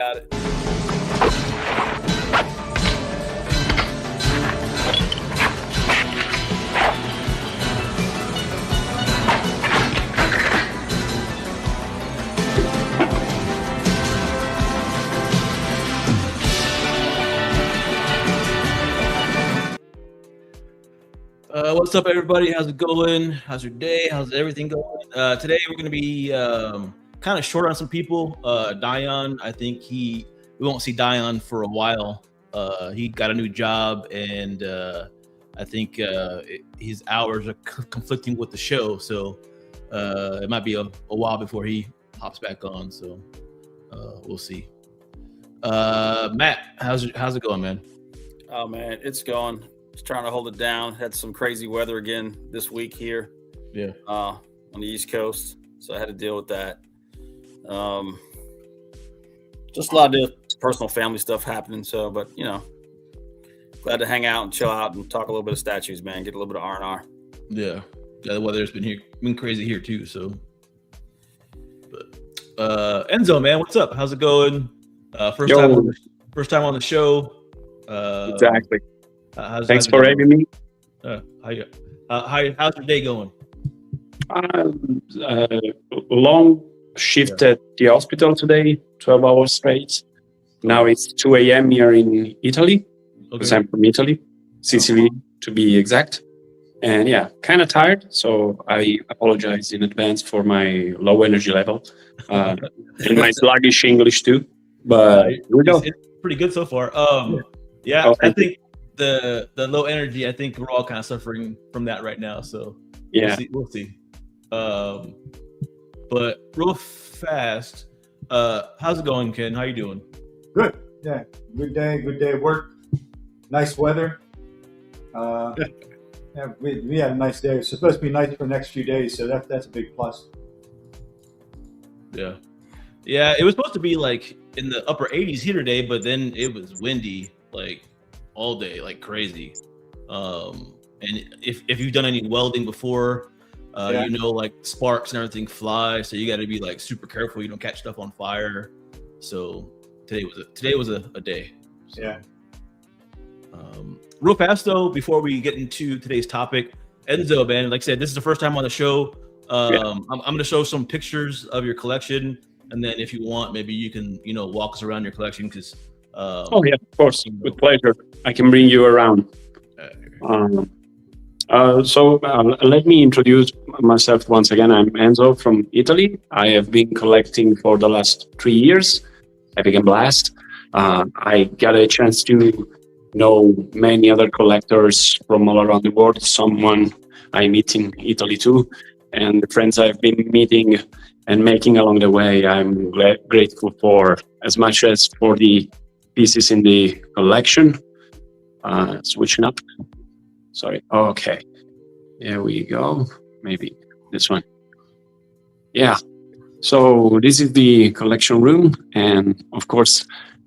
Got it. What's up, everybody? How's it going? How's your day? How's everything going? Today we're going to be kind of short on some people. Dion, I think we won't see Dion for a while. He got a new job, and I think his hours are conflicting with the show, so it might be a while before he hops back on. So we'll see. Matt, how's it going, man? Oh man, it's going. Just trying to hold it down. Had some crazy weather again this week here. Yeah. On the East Coast, so I had to deal with that. Just a lot of personal family stuff happening. So, but glad to hang out and chill out and talk a little bit of statues, man. Get a little bit of R&R. Yeah. The weather's been crazy here too. So, but Enzo, man, what's up? How's it going? First time on the show. Exactly. Thanks for having me. How's your day going? Long shift at the hospital today, 12 hours straight. Now it's 2 a.m. here in Italy, because I'm from Italy, Sicily to be exact. And yeah, kind of tired, so I apologize in advance for my low energy level and my sluggish English too. But here we go. It's pretty good so far. I think the low energy, I think we're all kind of suffering from that right now. So yeah, we'll see. But real fast, how's it going, Ken? How you doing? Good. Yeah, good day at work. Nice weather. Yeah, we had a nice day. It's supposed to be nice for the next few days, so that's a big plus. Yeah, it was supposed to be like in the upper 80s here today, but then it was windy like all day, like crazy. And if you've done any welding before, like sparks and everything fly, so you got to be like super careful you don't catch stuff on fire. So today was a day. So, yeah. Real fast though, before we get into today's topic, Enzo, man, like I said, this is the first time on the show. I'm going to show some pictures of your collection, and then if you want, maybe you can walk us around your collection because. Oh yeah, of course, with pleasure. I can bring you around. Let me introduce myself once again. I'm Enzo from Italy. I have been collecting for the last 3 years. Having a blast. I got a chance to know many other collectors from all around the world. Someone I meet in Italy too, and the friends I've been meeting and making along the way. I'm grateful for as much as for the pieces in the collection. Switching up. Sorry. Okay. There we go. Maybe this one. Yeah. So this is the collection room, and of course,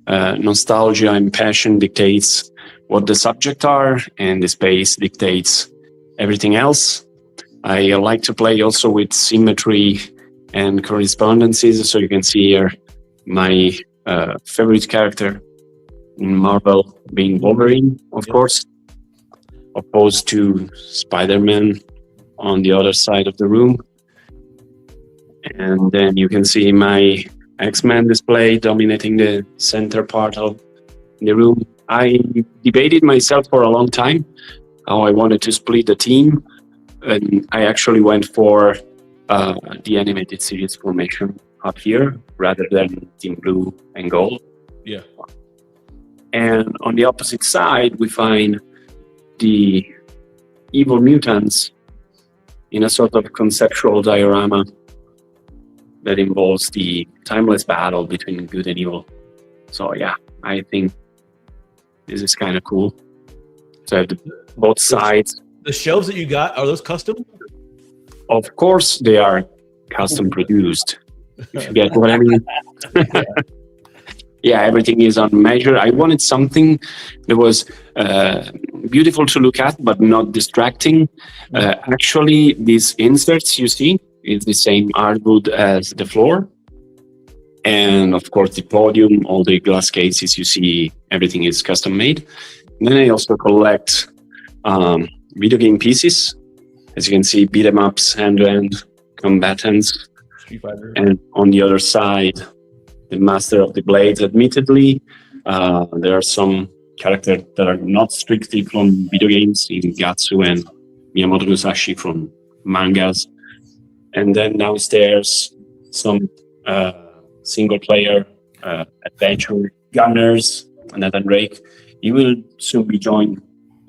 nostalgia and passion dictates what the subject are, and the space dictates everything else. I like to play also with symmetry and correspondences. So you can see here my favorite character in Marvel being Wolverine, of course, opposed to Spider-Man on the other side of the room. And then you can see my X-Men display dominating the center part of the room. I debated myself for a long time how I wanted to split the team, and I actually went for the animated series formation up here rather than Team Blue and Gold. Yeah. And on the opposite side, we find the evil mutants in a sort of conceptual diorama that involves the timeless battle between good and evil. So yeah, I think this is kind of cool. So both sides. The shelves that you got, are those custom? Of course, they are custom produced. If you get what I mean. Yeah, everything is on measure. I wanted something that was beautiful to look at, but not distracting. Actually, these inserts you see is the same hardwood as the floor. And of course, the podium, all the glass cases you see, everything is custom made. And then I also collect video game pieces. As you can see, beat 'em ups, hand-to-hand combatants. Street Fighter. And on the other side, the Master of the Blades. Admittedly, there are some characters that are not strictly from video games, in Gatsu and Miyamoto Musashi from mangas. And then downstairs, some single-player adventure gunners, Nathan Drake. You will soon be joined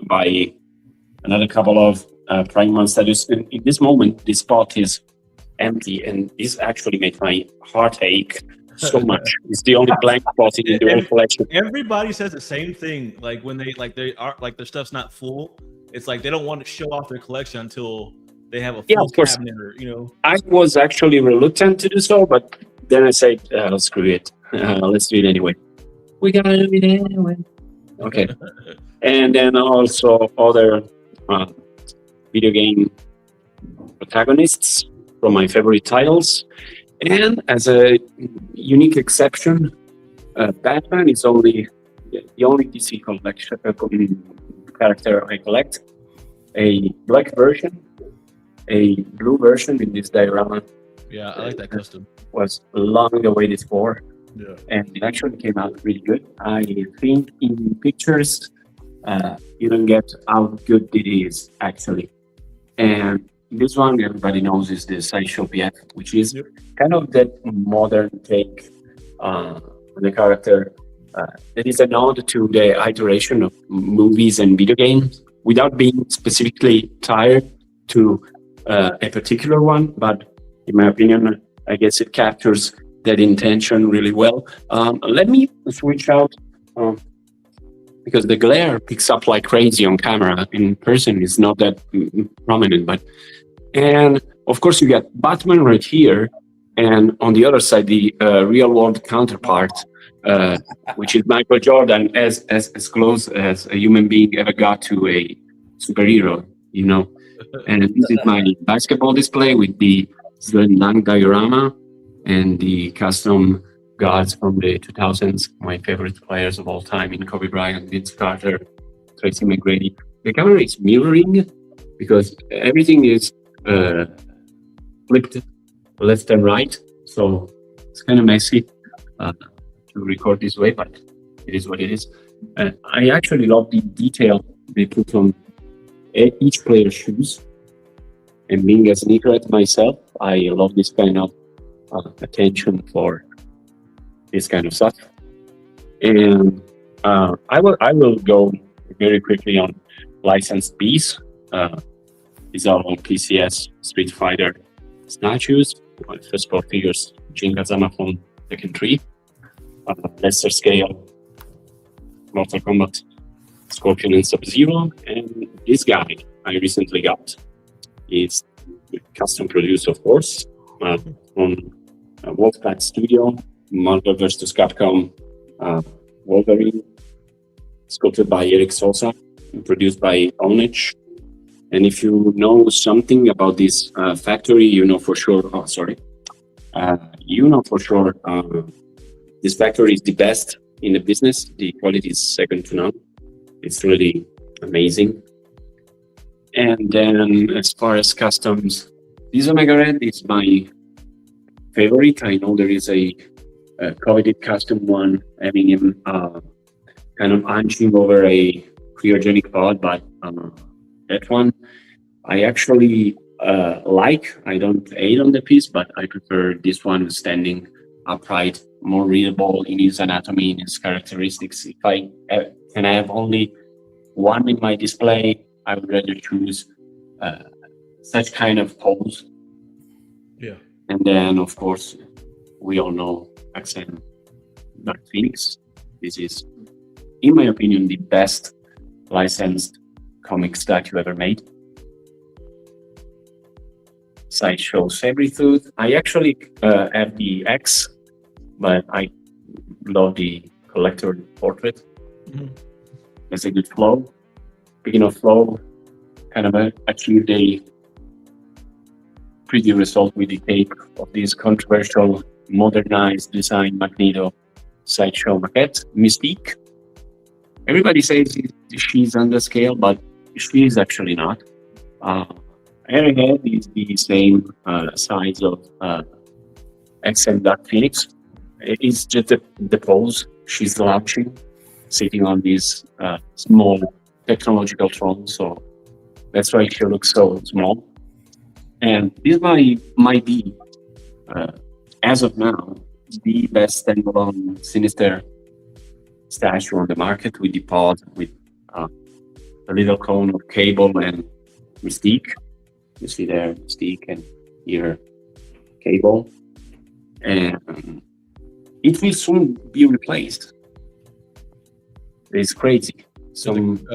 by another couple of Prime One status. In this moment, this spot is empty, and this actually made my heart ache so much. It's the only blank spot in the whole collection. Everybody says the same thing. Like when they their stuff's not full. It's like they don't want to show off their collection until they have a full cabinet, or, you know. I was actually reluctant to do so, but then I said, screw it. Let's do it anyway. We gotta do it anyway. Okay. And then also other video game protagonists from my favorite titles. And as a unique exception, Batman is only the only DC collection character I collect. A black version, a blue version in this diorama. Yeah, I like that custom. Was long awaited for. Yeah. And it actually came out really good. I think in pictures, you don't get how good it is actually. And this one, everybody knows, is the Sideshow PF, which is kind of that modern take on the character. That is a nod to the iteration of movies and video games without being specifically tied to a particular one. But in my opinion, I guess it captures that intention really well. Let me switch out because the glare picks up like crazy on camera. In person, it's not that prominent, and of course you get Batman right here, and on the other side the real world counterpart, which is Michael Jordan, as close as a human being ever got to a superhero, you know. And this is my basketball display with the Slam Dunk diorama and the custom gods from the 2000s, my favorite players of all time in Kobe Bryant, Vince Carter, Tracy McGrady. The camera is mirroring because everything is flipped left and right, so it's kind of messy to record this way, but it is what it is. I actually love the detail they put on each player's shoes, and being a sneakerhead myself, I love this kind of attention for this kind of stuff. And I will go very quickly on licensed Bs. These are all PCS Street Fighter statues. My first four figures, Jin Kazama from Tekken 3. Lesser scale, Mortal Kombat, Scorpion and Sub-Zero. And this guy I recently got is custom produced, of course, from Wolfpack Studio, Marvel vs. Capcom Wolverine, sculpted by Eric Sosa and produced by Onich. And if you know something about this factory, you know for sure. This factory is the best in the business. The quality is second to none. It's really amazing. And then, as far as customs, this Omega Red is my favorite. I know there is a coveted custom one having him kind of hunching over a cryogenic pod, but that one I actually like. I don't hate on the piece, but I prefer this one standing upright, more readable in his anatomy, in his characteristics. If I can have only one in my display, I would rather choose such kind of pose. Yeah. And then, of course, we all know Accent Dark Phoenix. This is, in my opinion, the best licensed comic statue ever made. Sideshow Sabretooth. I actually have the X, but I love the collector portrait. Mm-hmm. There's a good flow. Speaking of flow, kind of achieved a pretty result with the tape of this controversial modernized design Magneto sideshow maquette, Mystique. Everybody says she's under scale, but she is actually not. Her head is the same size of XM Dark Phoenix. It's just the pose. She's slouching, sitting on this small technological throne, so that's why she looks so small. And this might be, as of now, the best standalone Sinister statue on the market, with the pod, with a little cone of Cable and Mystique. You see there Mystique, and here Cable. And it will soon be replaced. It's crazy. Something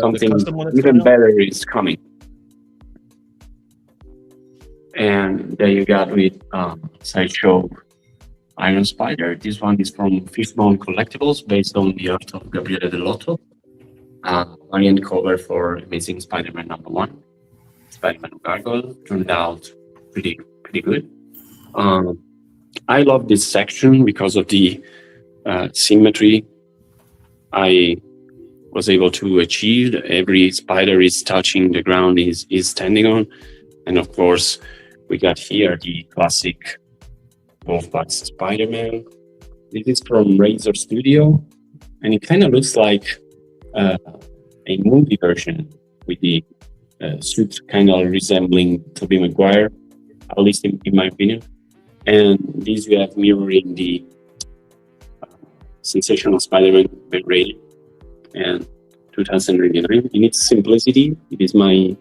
even better is coming. And there you got with Sideshow Iron Spider. This one is from Fishbone Collectibles, based on the art of Gabriele Dell'Otto. Variant cover for Amazing Spider-Man #1. Spider-Man Gargoyle turned out pretty good. I love this section because of the symmetry I was able to achieve. Every spider is touching the ground is standing on. And of course, we got here the classic Wolfpack Spider-Man. This is from Razor Studio, and it kind of looks like a movie version, with the suit kind of resembling Tobey Maguire, at least in my opinion. And these you have mirroring the Sensational Spider-Man Ben Reilly and 2099. In its simplicity, it is my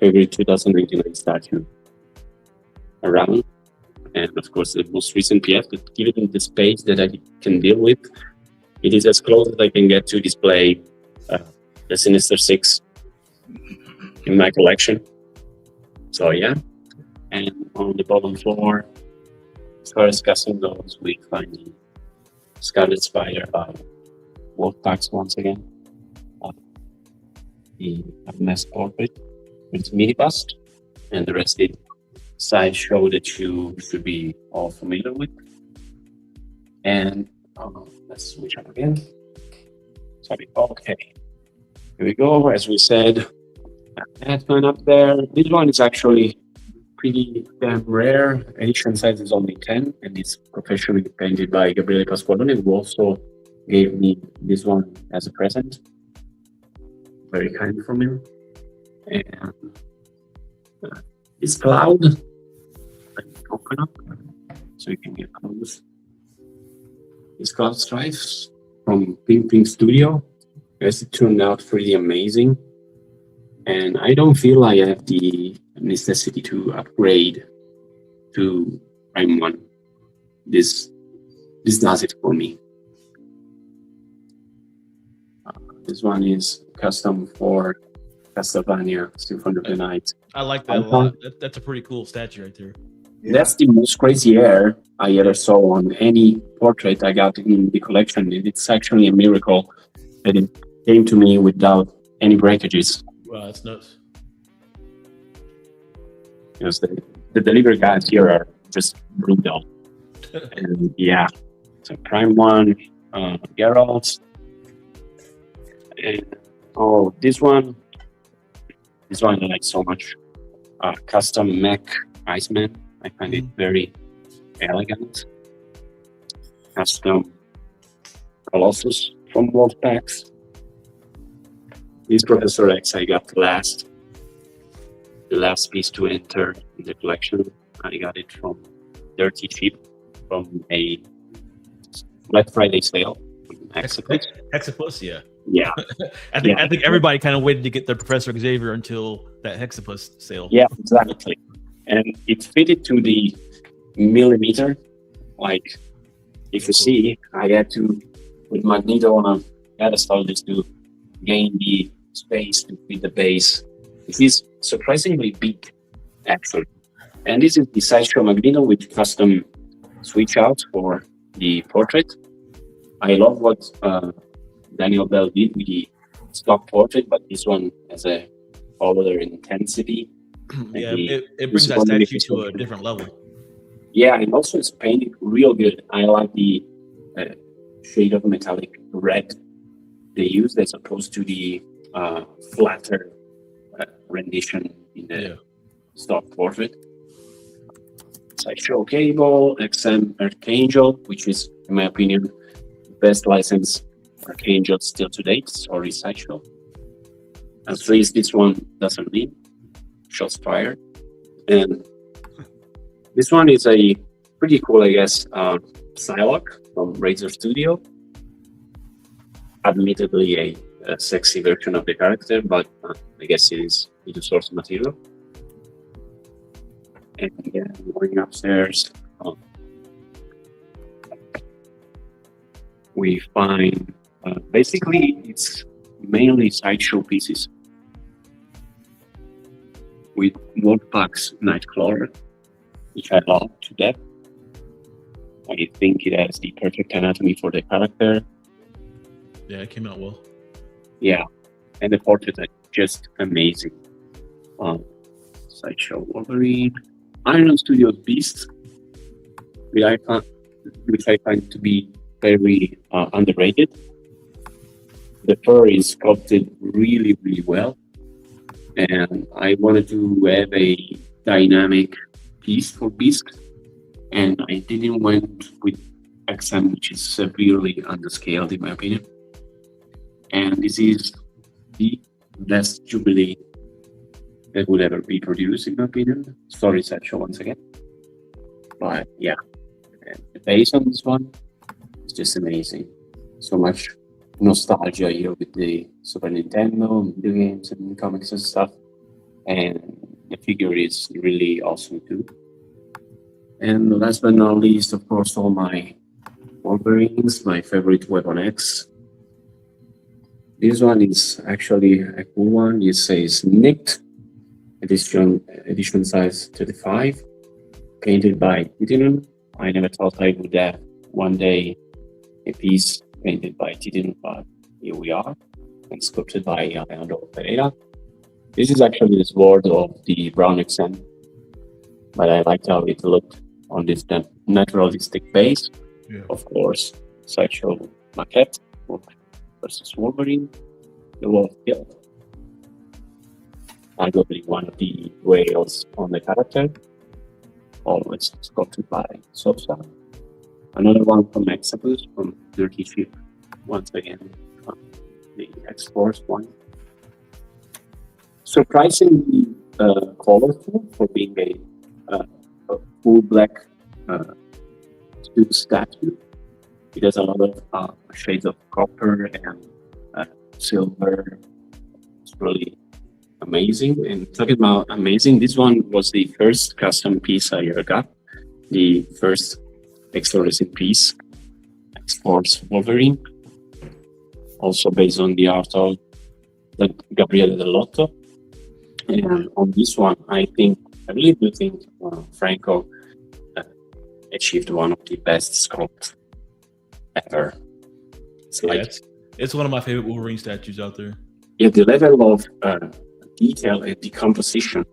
favorite 2099 statue around. And of course, the most recent PF, but given the space that I can deal with, it is as close as I can get to display the Sinister 6 in my collection. So yeah. And on the bottom floor, as far as custom goes, we find the Scarlet Spider by Wolfpacks once again. The mass portrait with its mini bust, and the rest is sideshow that you should be all familiar with. And let's switch up again. Sorry. Okay. Here we go. As we said, that one up there. This one is actually pretty damn rare. Edition size is only 10, and it's professionally painted by Gabriele Pasqualone, who also gave me this one as a present. Very kind from him. And this cloud, let me open up so you can get close. This cloud stripes from Pink Studio. Yes, it turned out pretty amazing. And I don't feel I have the necessity to upgrade to Prime 1. This does it for me. This one is custom for Castlevania Symphony of the Night. I like that a lot. That's a pretty cool statue right there. Yeah. That's the most crazy hair I ever saw on any portrait I got in the collection. It's actually a miracle that it came to me without any breakages. Wow, that's nuts. Because the delivery guys here are just brutal. And yeah, so Prime 1, Geralt. And this one I like so much. Custom mech Iceman. I find it very elegant. Custom Colossus from Wolfpacks. This Professor X I got last. The last piece to enter in the collection. I got it from Dirty Cheap from a Black Friday sale. Hexapus, yeah. Yeah. I think everybody kind of waited to get their Professor Xavier until that Hexapus sale. Yeah, exactly. And it fitted to the millimeter. Like, if you see, I had to put Magneto on a pedestal just to gain the space to fit the base. It is surprisingly big, actually. And this is the Sideshow Magneto with custom switch outs for the portrait. I love what Daniel Bell did with the stock portrait, but this one has a other intensity. Yeah, it brings that statue to a different level. Yeah, and also it's painted real good. I like the shade of metallic red they used as opposed to the flatter rendition in the stock portrait. Sideshow Cable, XM Archangel, which is, in my opinion, the best licensed Archangel still to date. Sorry, Sideshow. At least this one doesn't need shots fired. And this one is a pretty cool, I guess, Psylocke from Razor Studio. Admittedly, a sexy version of the character, but I guess it is the source material. And again, going upstairs, we find basically it's mainly sideshow pieces with Wolfpack's Nightcrawler, which I love to death. I think it has the perfect anatomy for the character. Yeah, it came out well. Yeah, and the portraits are just amazing. Sideshow Wolverine, Iron Studios Beast, which I find to be very underrated. The fur is sculpted really, really well, and I wanted to have a dynamic piece for Beast, and I didn't went with XM, which is severely underscaled in my opinion. And this is the best Jubilee that would ever be produced, in my opinion. Sorry, Sideshow once again. But yeah, and the base on this one is just amazing. So much nostalgia here with the Super Nintendo, video games, and comics and stuff. And the figure is really awesome too. And last but not least, of course, all my Wolverines, my favorite Weapon X. This one is actually a cool one. It says Nicked, edition size 35, painted by Titanium. I never thought I would have one day a piece painted by Titanium, but here we are, and sculpted by Alejandro Pereira. This is actually the sword of the Brown XM, but I liked how it looked on this naturalistic base. Yeah. Of course, Sideshow maquette versus Wolverine, the Wolf Kill. Arguably one of the whales on the character, always sculpted by Sosa. Another one from Exodus, from Dirty Ship, once again, from the X-Force one. Surprisingly colorful for being a full black suit statue. It has a lot of shades of copper and silver. It's really amazing. And talking about amazing, this one was the first custom piece I ever got. The first X-Fluorescent piece, X-Force Wolverine. Also based on the art of Gabriele Dell'Otto. And on this one, I really do think Franco achieved one of the best sculpts ever. It's one of my favorite Wolverine statues out there. Yeah, the level of detail and decomposition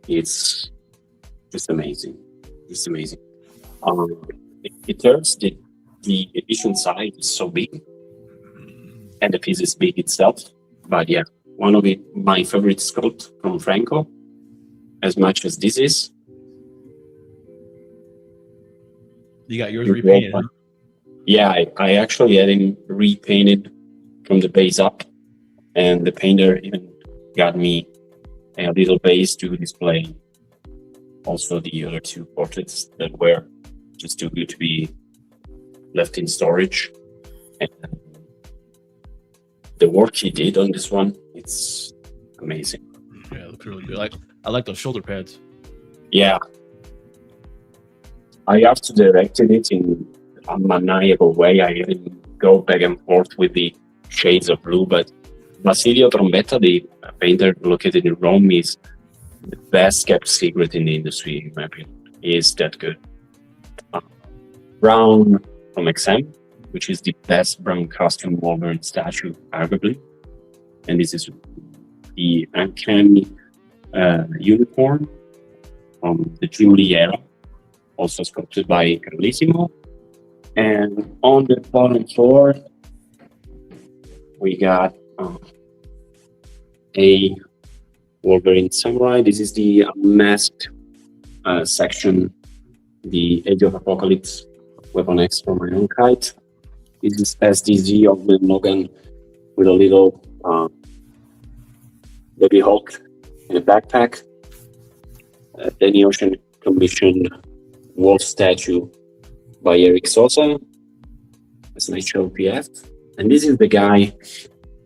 is just amazing. It's amazing. It turns the edition size is so big, and the piece is big itself. But yeah, one of my favorite sculpt from Franco, as much as this is. You got yours repainted, huh? Yeah, I actually had him repainted from the base up, and the painter even got me a little base to display also the other two portraits that were just too good to be left in storage. And the work he did on this one, it's amazing. Yeah, it looks really good. I like those shoulder pads. Yeah. I have to directed it in a maniacal way. I even go back and forth with the shades of blue, but Basilio Trombetta, the painter located in Rome, is the best kept secret in the industry, in my opinion. He is that good. Brown from XM, which is the best brown custom Wolverine statue, arguably. And this is the Uncanny unicorn from the Jim Lee era. also sculpted by Carlissimo. And on the bottom floor, we got a Wolverine Samurai. This is the masked section, the Age of Apocalypse Weapon X from Iron Kite. This is SDZ of the Logan with a little baby Hulk in a backpack. Danny Ocean commissioned wolf statue by Eric Sosa as an HLPF. And this is the guy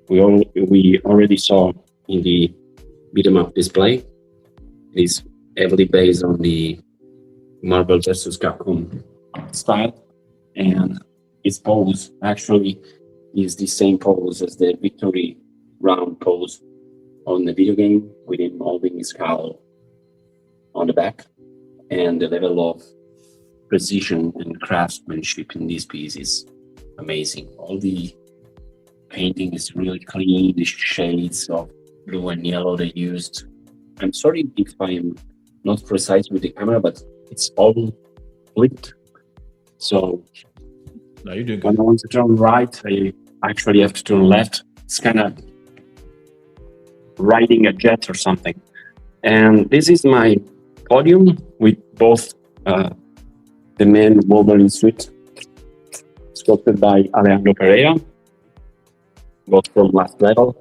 we already saw in the beat-em up display. It's heavily based on the Marvel vs. Capcom style, and his pose actually is the same pose as the victory round pose on the video game, with him holding his cowl on the back. And the level of precision and craftsmanship in this piece is amazing. All the painting is really clean, the shades of blue and yellow they used. I'm sorry if I'm not precise with the camera, but it's all flipped. So No, you're doing when good. I want to turn right, I actually have to turn left. It's kind of riding a jet or something. And this is my podium with both the main Wolverine suit sculpted by Alejandro Pereira, both from last level.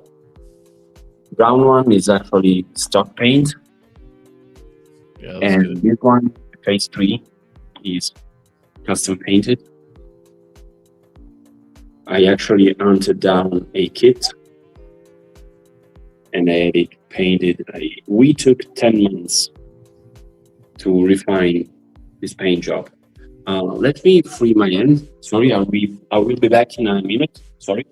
Brown one is actually stock paint, Yeah, that's and good. this one, phase 3, is custom painted. I actually hunted down a kit and I had it painted. We took 10 months to refine this paint job. Let me free my hand. Sorry, I will be back in a minute. Sorry.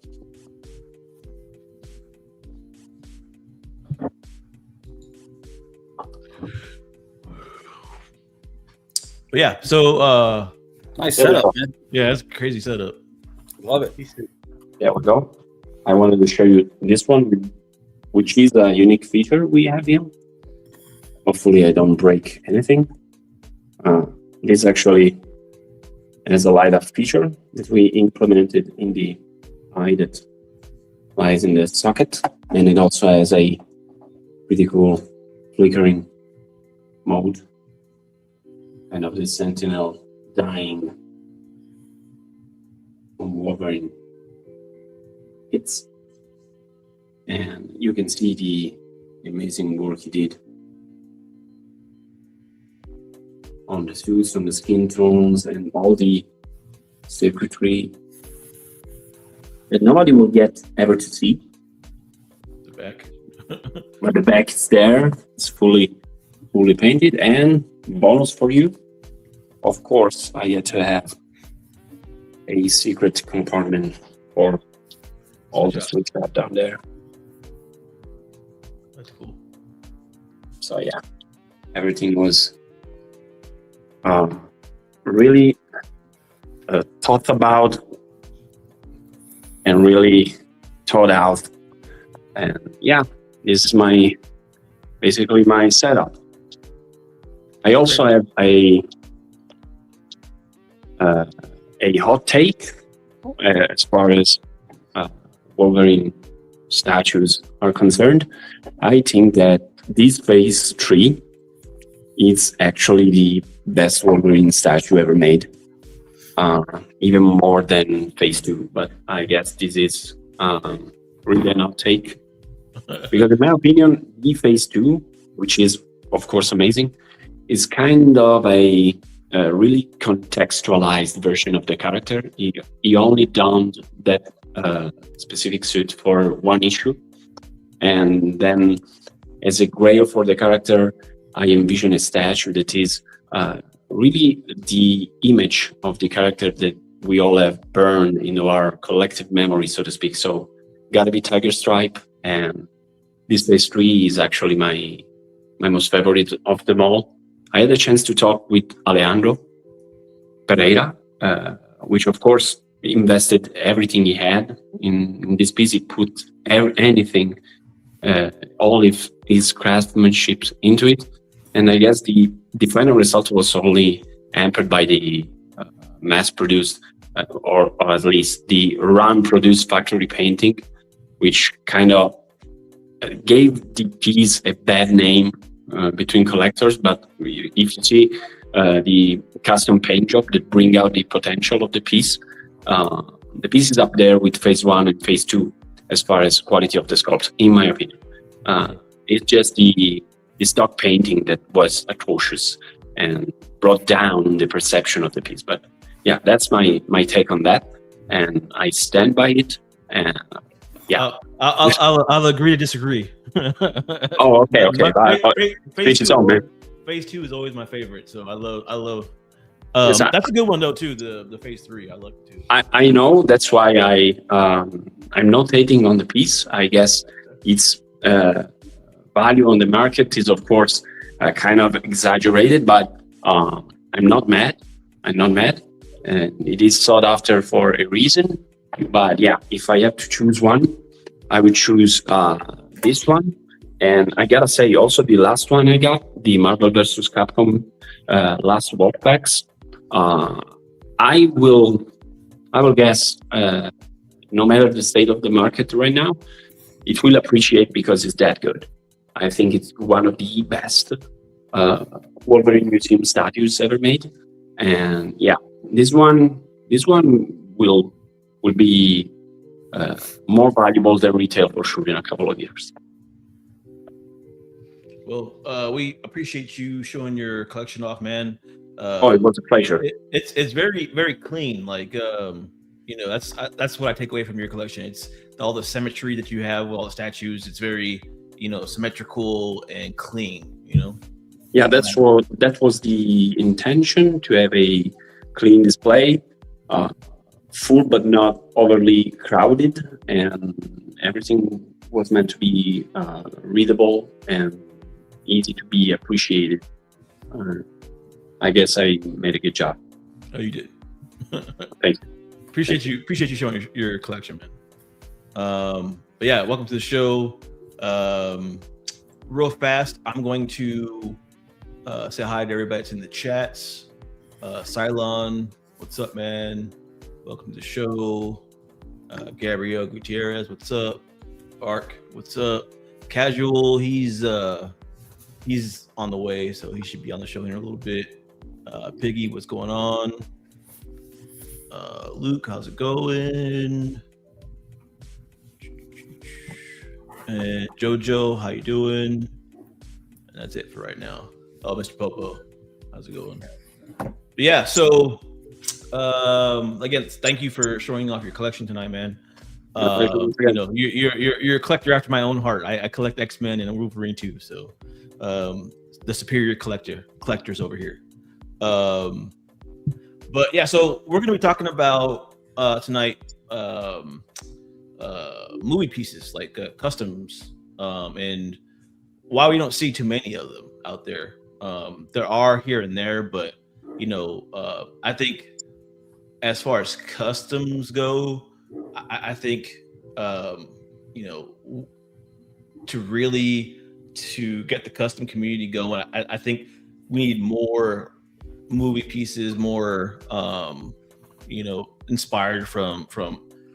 But yeah, so Nice setup, man. yeah, that's a crazy setup. Love it. There we go. I wanted to show you this one, which is a unique feature we have here. Hopefully I don't break anything. This actually has a light up feature that we implemented in the eye that lies in the socket. And it also has a pretty cool flickering mode. Kind of the sentinel dying from Wolverine hits. And you can see the amazing work he did on the suits, on the skin tones, and all the circuitry that nobody will get ever to see. The back. But the back is there, it's fully painted. And bonus for you, of course, I had to have a secret compartment for all the suits I have down there. That's cool. So yeah, everything was really thought about and really thought out. And yeah, this is basically my setup. I also have a hot take as far as Wolverine statues are concerned. I think that this phase 3 is actually the best Wolverine statue ever made, even more than phase 2. But I guess this is really an outtake, because in my opinion, the phase 2, which is of course amazing, is kind of a really contextualized version of the character. He only donned that specific suit for one issue, and then as a grail for the character, I envision a statue that is really the image of the character that we all have burned into our collective memory, so to speak. So gotta be Tiger Stripe, and this phase 3 is actually my most favorite of them all. I had a chance to talk with Alejandro Pereira, which of course invested everything he had in this piece. He put anything, all of his craftsmanship into it. And I guess the final result was only hampered by the mass-produced or at least the run-produced factory painting, which kind of gave the piece a bad name between collectors. But if you see the custom paint job that bring out the potential of the piece is up there with phase 1 and phase 2 as far as quality of the sculpt, in my opinion. It's just the stock painting that was atrocious and brought down the perception of the piece. But yeah, that's my take on that, and I stand by it. And yeah, I'll agree to disagree. Oh, okay. Phase 2 is always my favorite, so I love. Yes, that's a good one though too. The phase 3, I love it too. I know, that's why I'm not hating on the piece. I guess its value on the market is, of course, kind of exaggerated, but I'm not mad. And it is sought after for a reason. But yeah, if I have to choose one, I would choose this one. And I gotta say, also the last one I got, the Marvel vs. Capcom last World Packs. I will guess, no matter the state of the market right now, it will appreciate because it's that good. I think it's one of the best Wolverine Museum statues ever made. And yeah, this one will be more valuable than retail for sure in a couple of years. Well, we appreciate you showing your collection off, man. It was a pleasure. It's very, very clean. Like that's what I take away from your collection. It's all the symmetry that you have with all the statues. It's very, symmetrical and clean. Yeah, that was the intention, to have a clean display, full but not overly crowded, and everything was meant to be readable and easy to be appreciated. I guess I made a good job. Oh, you did. Thank you. Appreciate you showing your collection, man. But yeah, welcome to the show. Real fast, I'm going to say hi to everybody that's in the chats. Cylon, what's up, man? Welcome to the show. Gabriel Gutierrez, what's up? Ark, what's up? Casual, he's on the way, so he should be on the show in a little bit. Piggy, what's going on? Luke, how's it going? And Jojo, how you doing? And that's it for right now. Oh, Mr. Popo, how's it going? But yeah, so again, thank you for showing off your collection tonight, man. You're a collector after my own heart. I collect X-Men and Wolverine too, so the superior collectors over here. But yeah, so we're gonna be talking about tonight movie pieces, like customs, and why we don't see too many of them out there. There are here and there, but I think as far as customs go, I think to get the custom community going, I think we need more movie pieces, more inspired from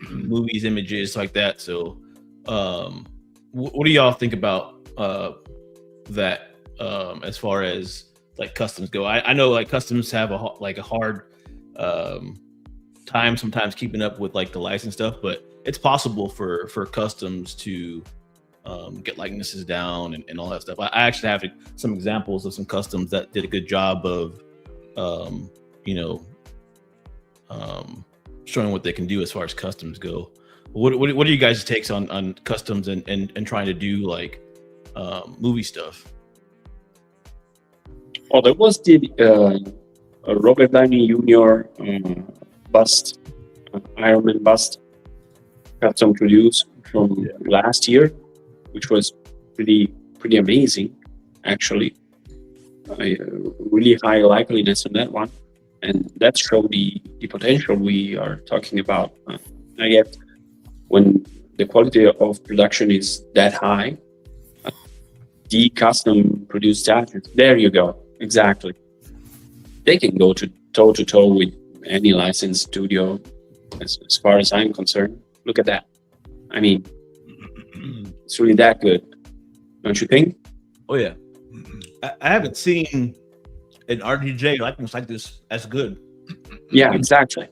movies, images like that. So what do y'all think about that as far as like customs go? I know like customs have a hard time sometimes keeping up with like the license stuff, but it's possible for customs to get likenesses down and all that stuff. I actually have some examples of some customs that did a good job of showing what they can do as far as customs go. What are you guys' takes on customs and trying to do like movie stuff? Oh, there was the Robert Downey Jr. bust, Iron Man bust, custom produced from last year, which was pretty amazing, actually. Really high likeliness on that one, and that showed the potential we are talking about. I guess when the quality of production is that high, the custom produced statues, there you go, exactly. they can go to toe with any licensed studio, as far as I'm concerned. Look at that. I mean, it's really that good, don't you think? Oh yeah, I haven't seen an RDJ likeness like this as good. Yeah, exactly.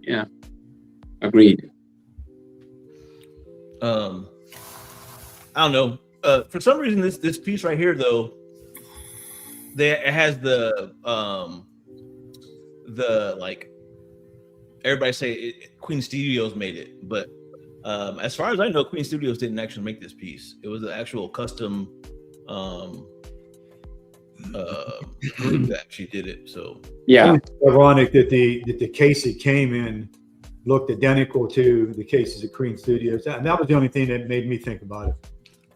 Yeah, agreed. I don't know. For some reason, this piece right here, though, it has the like everybody say Queen Studios made it, but as far as I know, Queen Studios didn't actually make this piece. It was an actual custom group that actually did it. So yeah, it's ironic that the case it came in looked identical to the cases of Queen Studios. And that was the only thing that made me think about it.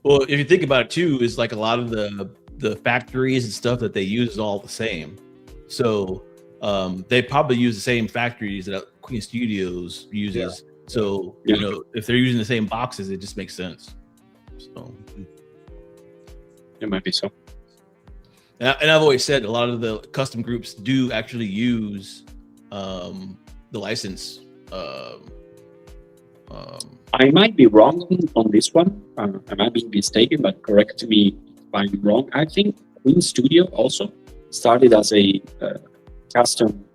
Well, if you think about it too, is like a lot of the factories and stuff that they use is all the same. So they probably use the same factories that Queen Studios uses. Yeah. So you know, if they're using the same boxes, it just makes sense. So it might be so. And I've always said a lot of the custom groups do actually use the license. I might be wrong on this one. I might be mistaken, but correct me if I'm wrong. I think Queen Studio also started as a custom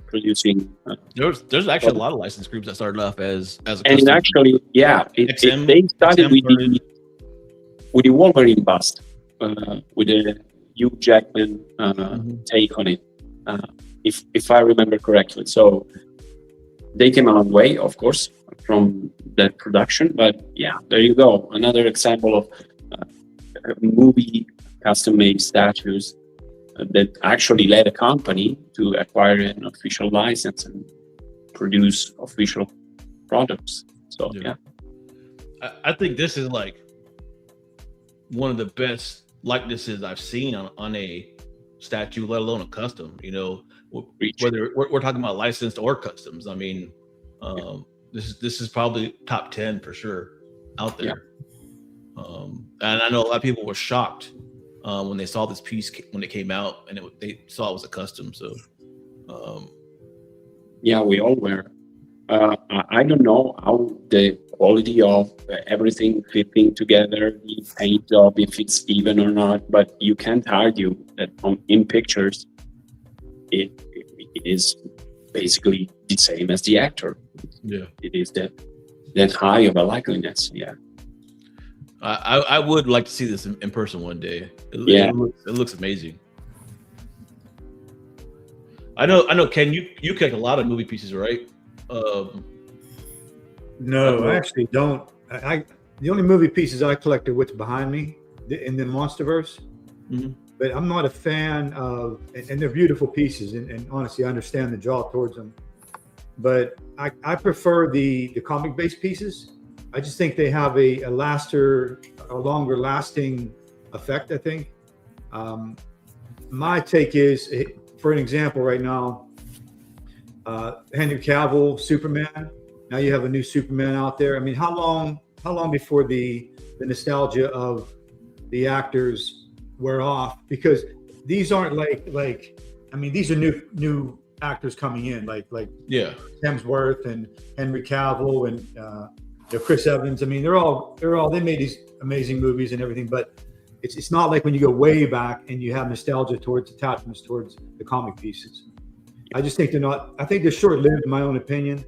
producing. There's actually a lot of license groups that started off as a custom. And it actually, they started with the Wolverine bust, with the Hugh Jackman take on it, if I remember correctly. So they came a long way, of course, from the production. But yeah, there you go. Another example of movie custom-made statues that actually led a company to acquire an official license and produce official products. So yeah. I think this is like one of the best likenesses I've seen on a statue, let alone a custom. You know, whether we're talking about licensed or customs. I mean, this is probably top 10 for sure out there. And I know a lot of people were shocked when they saw this piece when it came out, and they saw it was a custom. So yeah, we all were. I don't know how the quality of everything fitting together, the paint job, if it's even or not, but you can't argue that in pictures it is basically the same as the actor. Yeah, it is that high of a likeliness. Yeah, I would like to see this in person one day. It looks amazing. I know Ken, you collect a lot of movie pieces, right? No, I actually don't. The only movie pieces I collect are what's behind me in the Monsterverse. Mm-hmm. But I'm not a fan of, and they're beautiful pieces, and honestly, I understand the draw towards them. But I prefer the comic-based pieces. I just think they have a longer lasting effect, I think. My take is, for an example right now, Henry Cavill, Superman. Now you have a new Superman out there. I mean, how long before the nostalgia of the actors wear off? Because these aren't like I mean, these are new actors coming in, like Hemsworth and Henry Cavill and Chris Evans. I mean, they made these amazing movies and everything, but it's not like when you go way back and you have nostalgia towards attachments towards the comic pieces. I just think I think they're short-lived, in my own opinion.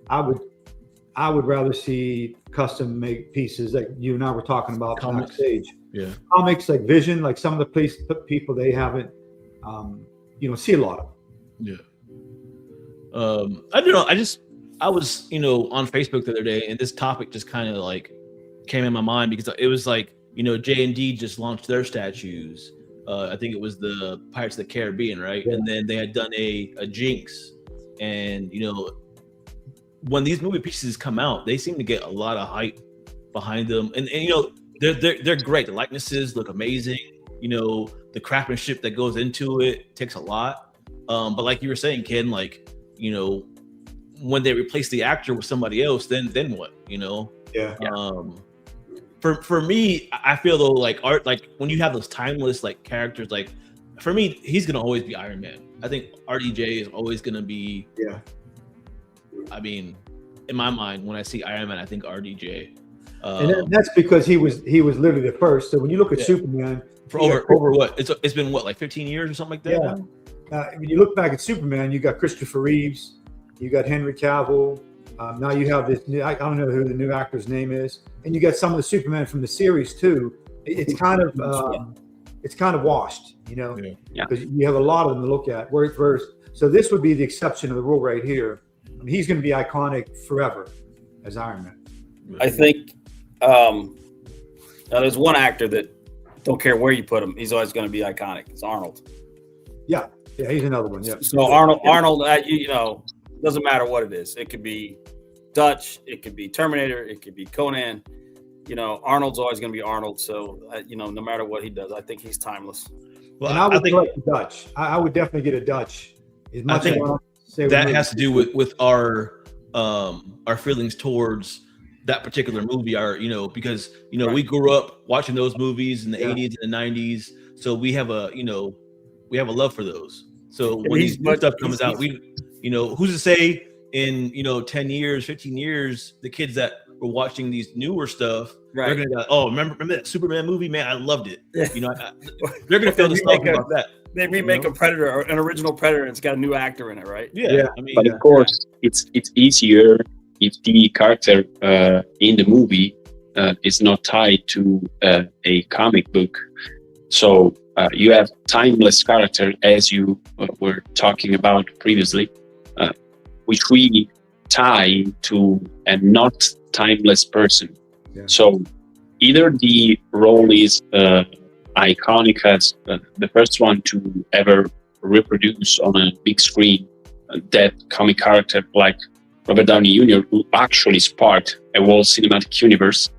I would rather see custom made pieces like you and I were talking about backstage. Yeah, comics like Vision, like some of the people they haven't, see a lot of. Yeah. I don't know. I was on Facebook the other day, and this topic just kind of like came in my mind because it was like J&D just launched their statues. I think it was the Pirates of the Caribbean, right? Yeah. And then they had done a Jinx, and when these movie pieces come out, they seem to get a lot of hype behind them, and they're great. The likenesses look amazing. The craftsmanship that goes into it takes a lot. But like you were saying, Ken, like when they replace the actor with somebody else, then what? Yeah. For me, I feel though like art, like when you have those timeless like characters, like for me, he's gonna always be Iron Man. I think RDJ is always gonna be. Yeah. I mean, in my mind, when I see Iron Man, I think RDJ. And that's because he was literally the first. So when you look at Superman, for over what it's been what, like 15 years or something like that. Yeah. When you look back at Superman, you got Christopher Reeves, you got Henry Cavill. Now you have this new, I don't know who the new actor's name is, and you got some of the Superman from the series too. It's kind of washed, you know, because you have a lot of them to look at. So this would be the exception of the rule right here. I mean, he's going to be iconic forever as Iron Man. I think now there's one actor that don't care where you put him, he's always going to be iconic. It's Arnold. Yeah, he's another one. Yeah. So Arnold, you know, doesn't matter what it is. It could be Dutch, it could be Terminator, it could be Conan. You know, Arnold's always going to be Arnold. So you know, no matter what he does, I think he's timeless. Well, and I would collect a Dutch. I would definitely get a Dutch. I think that has to do with our feelings towards that particular movie, because we grew up watching those movies in the 80s and the 90s, so we have a love for those. So when these new stuff comes out, who's to say in 10 years, 15 years, the kids that were watching these newer stuff, they're gonna go, oh, remember that Superman movie, man, I loved it. They're gonna feel the stuff about that. They remake a Predator, or an original Predator, and it's got a new actor in it, right? Yeah. I mean, but of course, it's easier if the character in the movie is not tied to a comic book. So you have timeless character, as you were talking about previously, which we tie to a not timeless person. Yeah. So either the role is iconic as the first one to ever reproduce on a big screen that comic character like Robert Downey Jr., who actually sparked a whole cinematic universe,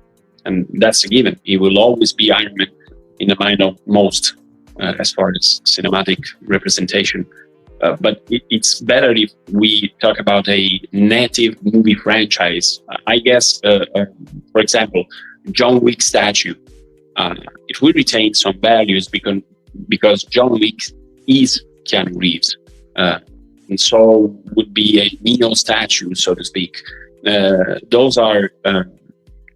and that's a given. He will always be Iron Man in the mind of most as far as cinematic representation. But it's better if we talk about a native movie franchise. I guess, for example, John Wick statue. It will retain some values because John Wick is Keanu Reeves. And so would be a Neo statue, so to speak. Those are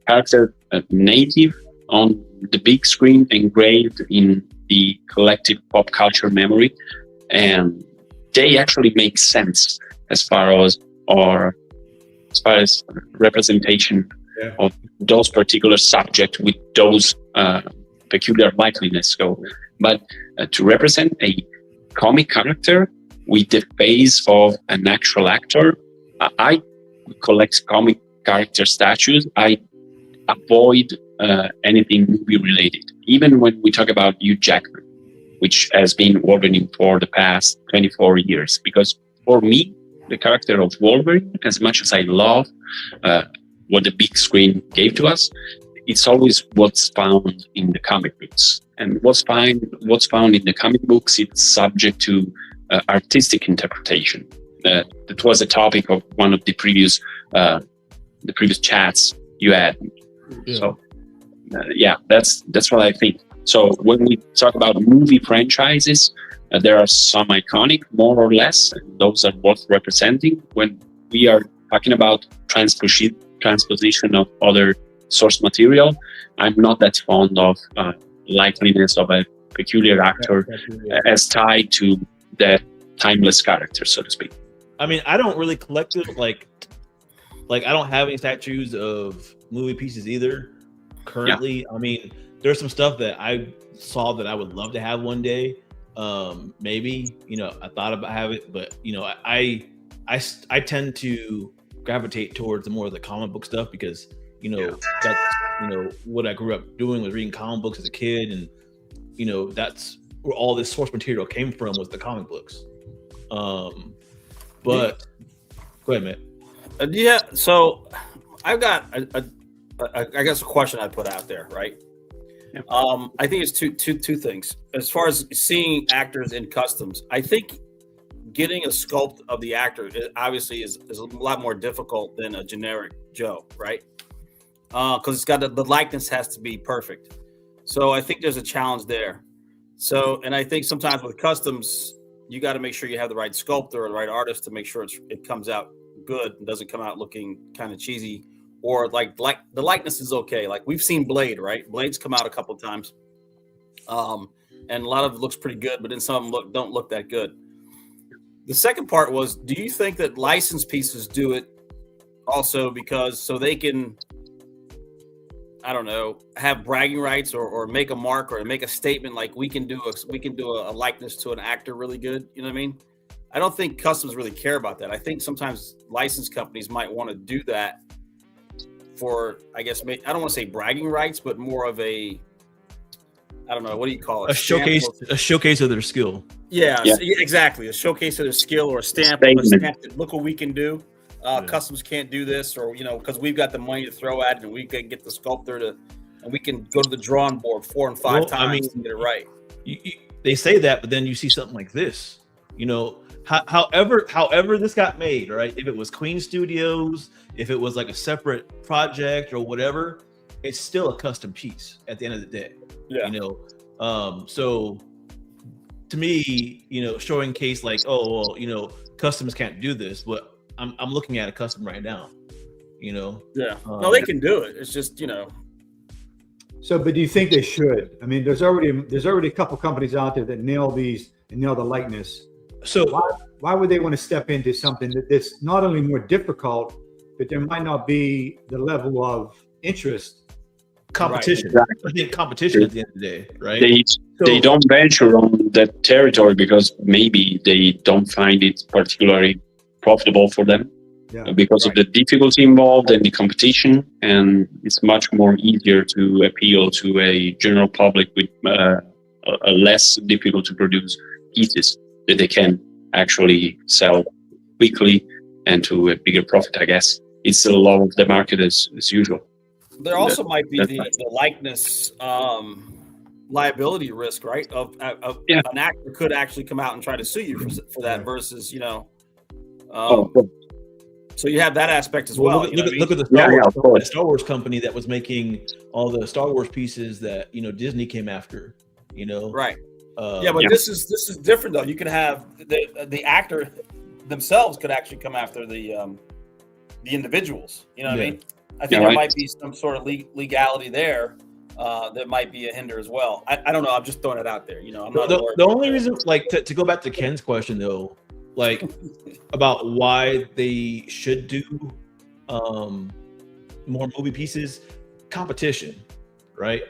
characters native on the big screen, engraved in the collective pop culture memory, and they actually make sense as far as representation of those particular subjects with those peculiar likeliness go. But to represent a comic character with the face of an actual actor, I collect comic character statues. I avoid anything movie related. Even when we talk about Hugh Jackman, which has been Wolverine for the past 24 years. Because for me, the character of Wolverine, as much as I love what the big screen gave to us, it's always what's found in the comic books. And what's found in the comic books, it's subject to artistic interpretation. That was a topic of one of the previous chats you had. Yeah. So that's what I think. So when we talk about movie franchises, there are some iconic, more or less, and those are worth representing. When we are talking about transposition of other source material, I'm not that fond of likeliness of a peculiar actor as tied to the timeless character, so to speak. I mean, I don't really collect it. Like I don't have any statues of movie pieces either currently. I mean, there's some stuff that I saw that I would love to have one day. Maybe, I thought about having it, but I tend to gravitate towards more of the comic book stuff because that's what I grew up doing, was reading comic books as a kid, and that's where all this source material came from, was the comic books. But go ahead, man. So I've got I guess a question I put out there, right? Yeah. I think it's two things. As far as seeing actors in customs, I think getting a sculpt of the actor obviously is a lot more difficult than a generic Joe, right? Because it's got the likeness has to be perfect. So I think there's a challenge there. So, and I think sometimes with customs, you got to make sure you have the right sculptor or the right artist to make sure it comes out good and doesn't come out looking kind of cheesy, or like the likeness is okay. Like we've seen Blade, right? Blade's come out a couple of times, and a lot of it looks pretty good, but then some of them don't look that good. The second part was, do you think that licensed pieces do it also because so they can, I don't know, have bragging rights or make a mark or make a statement like we can do a likeness to an actor really good. You know what I mean? I don't think customs really care about that. I think sometimes licensed companies might want to do that for, I guess, I don't want to say bragging rights, but more of a, I don't know, what do you call it? A showcase of their skill. Yeah, exactly. A showcase of their skill or a stamp that, look what we can do. Customs can't do this, or because we've got the money to throw at it, and we can get the sculptor and we can go to the drawing board 4 and 5 times to get it right. They say that, but then you see something like this. However this got made, right? If it was Queen Studios, if it was like a separate project or whatever, it's still a custom piece at the end of the day. Yeah. So to me, showing case like, oh, well, customs can't do this, but I'm looking at a custom right now, Yeah. No, they can do it. It's just, So, but do you think they should? I mean, there's already a couple companies out there that nail the likeness. So why would they want to step into something that's not only more difficult, but there might not be the level of interest? Competition. Right. I think competition at the end of the day, right? They don't venture on that territory because maybe they don't find it particularly profitable for them because of the difficulty involved and the competition, and it's much more easier to appeal to a general public with a less difficult to produce pieces that they can actually sell quickly and to a bigger profit. I guess it's a lot of the market as usual. There also might be the likeness liability risk, right? Of an actor could actually come out and try to sue you for that versus, so you have that aspect as well. Look at the Star Wars company that was making all the Star Wars pieces that, Disney came after, Right. But this is different though. You could have the actor themselves could actually come after the individuals. You know what I mean? I think there might be some sort of legality there that might be a hinder as well. I don't know. I'm just throwing it out there. I'm not the only reason, like, to go back to Ken's question though, like about why they should do more movie pieces, competition, right?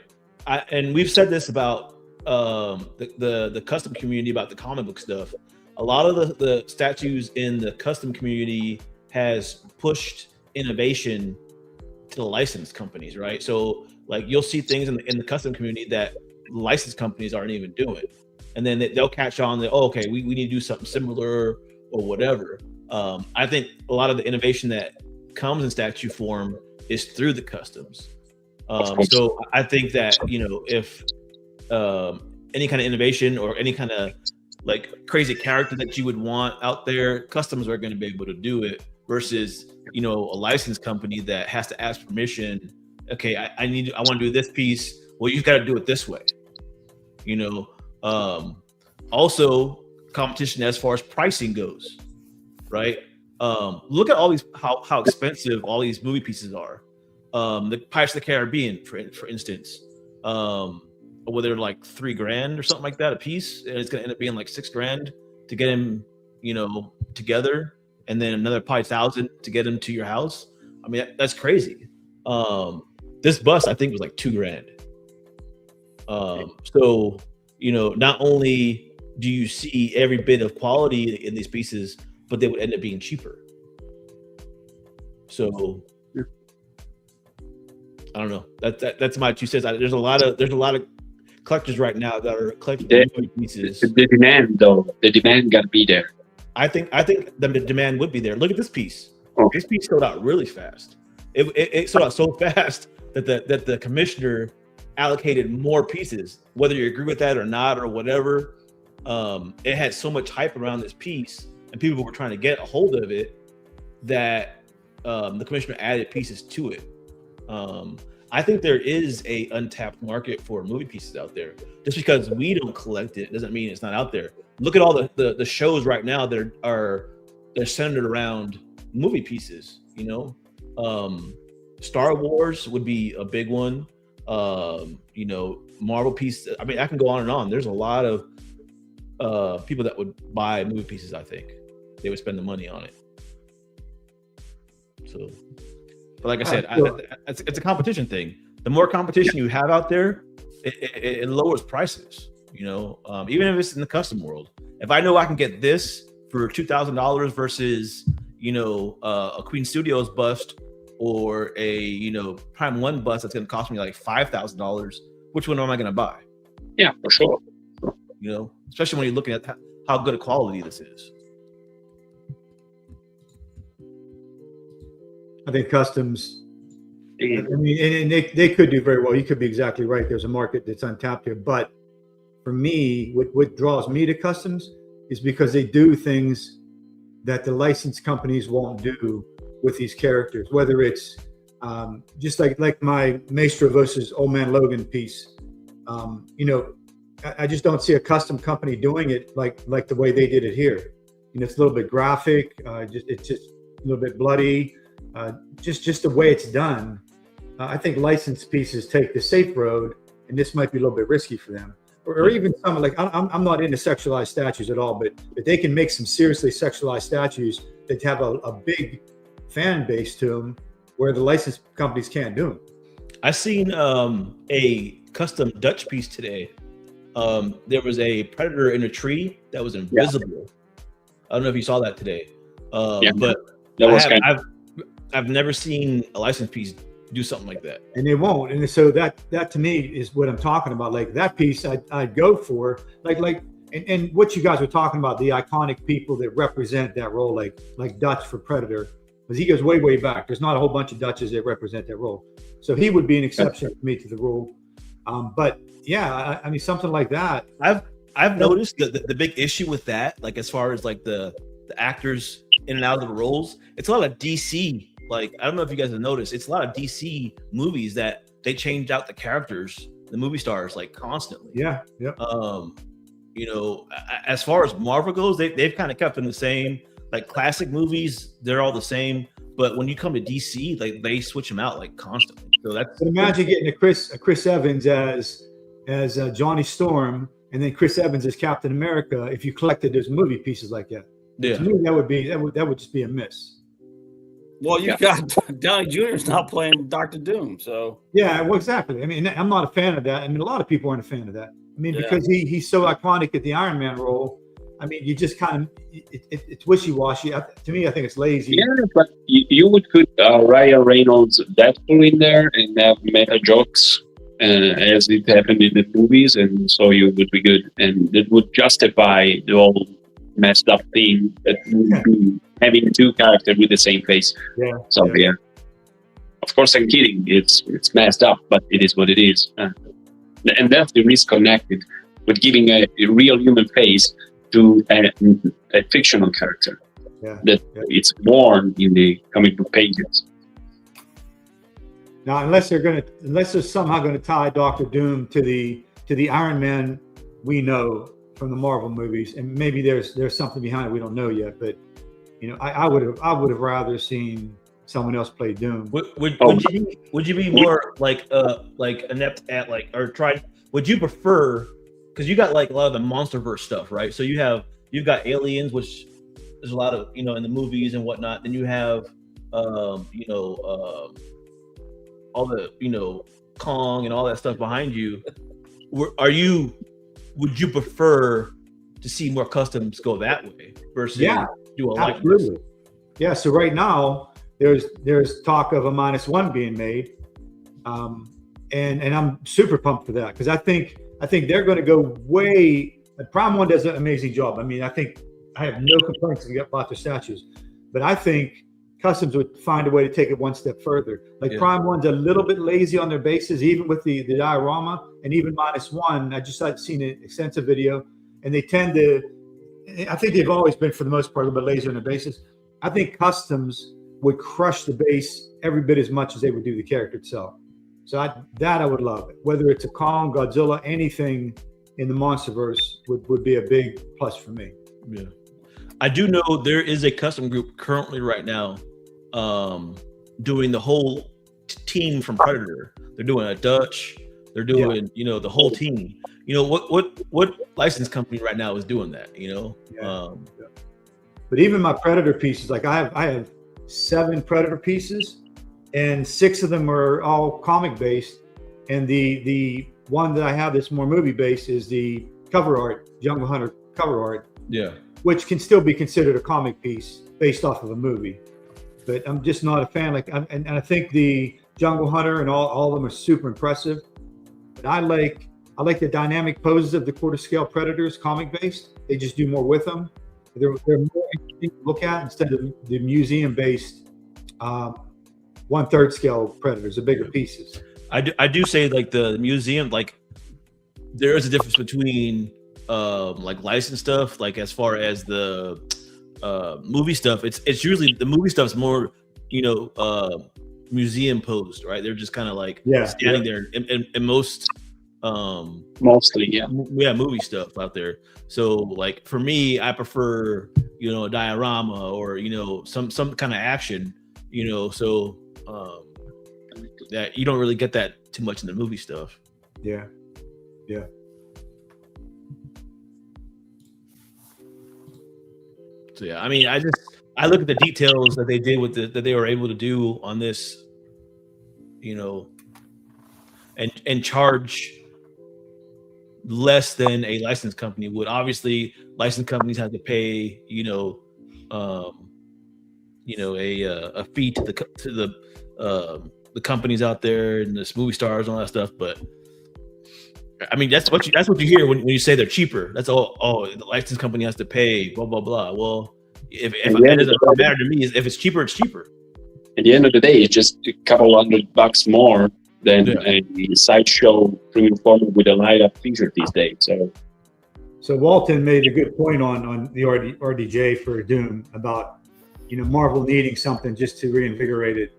And we've said this about the custom community about the comic book stuff. A lot of the statues in the custom community has pushed innovation to the licensed companies, right? So like you'll see things in the custom community that licensed companies aren't even doing, and then they'll catch on that, okay, we need to do something similar or whatever. I think a lot of the innovation that comes in statue form is through the customs. So I think that if any kind of innovation or any kind of like crazy character that you would want out there, customs are going to be able to do it versus a licensed company that has to ask permission. Okay, I want to do this piece. Well, you got to do it this way. Also competition as far as pricing goes, right? Look at all these how expensive all these movie pieces are. The Pirates of the Caribbean, for instance, whether like $3,000 or something like that a piece, and it's gonna end up being like $6,000 to get him, together, and then another probably $1,000 to get him to your house. I mean, that's crazy. This bus I think was like $2,000. So not only do you see every bit of quality in these pieces, but they would end up being cheaper. So I don't know. That's my 2 cents. There's a lot of collectors right now that are collecting pieces. The demand got to be there. I think the demand would be there. Look at this piece. Oh. This piece sold out really fast. It sold out so fast that the commissioner allocated more pieces. Whether you agree with that or not or whatever, it had so much hype around this piece, and people were trying to get a hold of it that the commissioner added pieces to it. I think there is a untapped market for movie pieces out there. Just because we don't collect it doesn't mean it's not out there. Look at all the shows right now that they're centered around movie pieces. You know, Star Wars would be a big one. You know, Marvel pieces. I mean, I can go on and on. There's a lot of people that would buy movie pieces. I think they would spend the money on it. So, but like I said, it's a competition thing. The more competition you have out there, it lowers prices. You know, even if it's in the custom world. If I know I can get this for $2,000 versus, you know, a Queen Studios bust or a, you know, Prime One bust that's going to cost me like $5,000, which one am I going to buy? Yeah, for sure. You know, especially when you're looking at how good a quality this is. I think customs, I mean, and they could do very well. You could be exactly right. There's a market that's untapped here. But for me, what draws me to customs is because they do things that the licensed companies won't do with these characters, whether it's just like my Maestro versus Old Man Logan piece. You know, I just don't see a custom company doing it like the way they did it here. You know, it's a little bit graphic. It's just a little bit bloody. Just the way it's done. I think licensed pieces take the safe road, and this might be a little bit risky for them. Or even some like I'm not into sexualized statues at all, but they can make some seriously sexualized statues that have a big fan base to them, where the licensed companies can't do them. I seen a custom Dutch piece today. There was a predator in a tree that was invisible. Yeah. I don't know if you saw that today, but I've never seen a licensed piece do something like that. And they won't. And so that to me is what I'm talking about. Like that piece I'd go for, and what you guys were talking about, the iconic people that represent that role, like Dutch for Predator, because he goes way back. There's not a whole bunch of Dutches that represent that role. So he would be an exception for me to the rule. But yeah, I mean, something like that. I've noticed the big issue with that, like as far as like the actors in and out of the roles, it's a lot of DC. Like, I don't know if you guys have noticed, it's a lot of DC movies that they change out the characters, the movie stars, like constantly. Yeah. You know, as far as Marvel goes, they've kind of kept them the same. Like classic movies, they're all the same. But when you come to DC, like they switch them out like constantly. So that's. But imagine getting a Chris Evans as Johnny Storm, and then Chris Evans as Captain America. If you collected those movie pieces like that, yeah, to me that would just be a miss. Well, you got Downey Jr.'s not playing Dr. Doom, so yeah, well, exactly. I mean, I'm not a fan of that. I mean, a lot of people aren't a fan of that. I mean, because he's so iconic at the Iron Man role. I mean, you just kind of it's wishy-washy. To me, I think it's lazy. Yeah, but you would put Ryan Reynolds' Deadpool in there and have meta jokes as it happened in the movies, and so you would be good, and it would justify the whole messed up thing that would be having two characters with the same face. Yeah. So yeah. Of course, I'm kidding. It's messed up, but it is what it is, and that's the risk connected with giving a real human face to a fictional character that it's born in the comic book pages. Now, unless they're somehow going to tie Dr. Doom to the Iron Man we know from the Marvel movies, and maybe there's something behind it we don't know yet. But you know, I would have rather seen someone else play Doom. Would you be more like inept at or try? Would you prefer? Because you got like a lot of the MonsterVerse stuff, right? So you've got Aliens, which there's a lot of in the movies and whatnot. Then you have all the Kong and all that stuff behind you. Would you prefer to see more customs go that way versus do a likeness? Absolutely. Yeah. So right now there's talk of a -1 being made, and I'm super pumped for that because I think they're going to go way. Prime One does an amazing job. I mean, I have no complaints about their statues, but I think customs would find a way to take it one step further. Like Prime One's a little bit lazy on their bases, even with the diorama, and even -1. I've seen an extensive video, and they tend to. I think they've always been, for the most part, a little bit lazy on their bases. I think customs would crush the base every bit as much as they would do the character itself. So I would love it. Whether it's a Kong, Godzilla, anything in the MonsterVerse would be a big plus for me. Yeah, I do know there is a custom group currently right now, doing the whole team from Predator. They're doing a Dutch. They're doing the whole team. What license company right now is doing that? But even my Predator pieces, like I have 7 Predator pieces, and 6 of them are all comic based, and the one that I have that's more movie based is the cover art, Jungle Hunter cover art. Yeah, which can still be considered a comic piece based off of a movie. But I'm just not a fan. And I think the Jungle Hunter and all of them are super impressive. But I like the dynamic poses of the quarter scale Predators, comic based. They just do more with them. They're more interesting to look at instead of the museum based 1/3 scale Predators, the bigger pieces. I do say like the museum, like there is a difference between like licensed stuff, like as far as the movie stuff. It's usually the movie stuff's more museum posed, right? They're just kind of like standing there in most mostly movie stuff out there. So like for me, I prefer a diorama or some kind of action, so that you don't really get that too much in the movie stuff. Yeah. So yeah, I mean, I look at the details that they did with that they were able to do on this, and charge less than a license company would. Obviously, license companies have to pay, a fee to the companies out there and the movie stars and all that stuff. But I mean, that's what you hear when you say they're cheaper. That's all. Oh, the license company has to pay, blah blah blah. Well, if it doesn't matter to me, if it's cheaper, it's cheaper. At the end of the day, it's just a couple $100 more than a sideshow premium format with a light-up feature these days. So Walton made a good point on the RDJ for Doom about Marvel needing something just to reinvigorate it,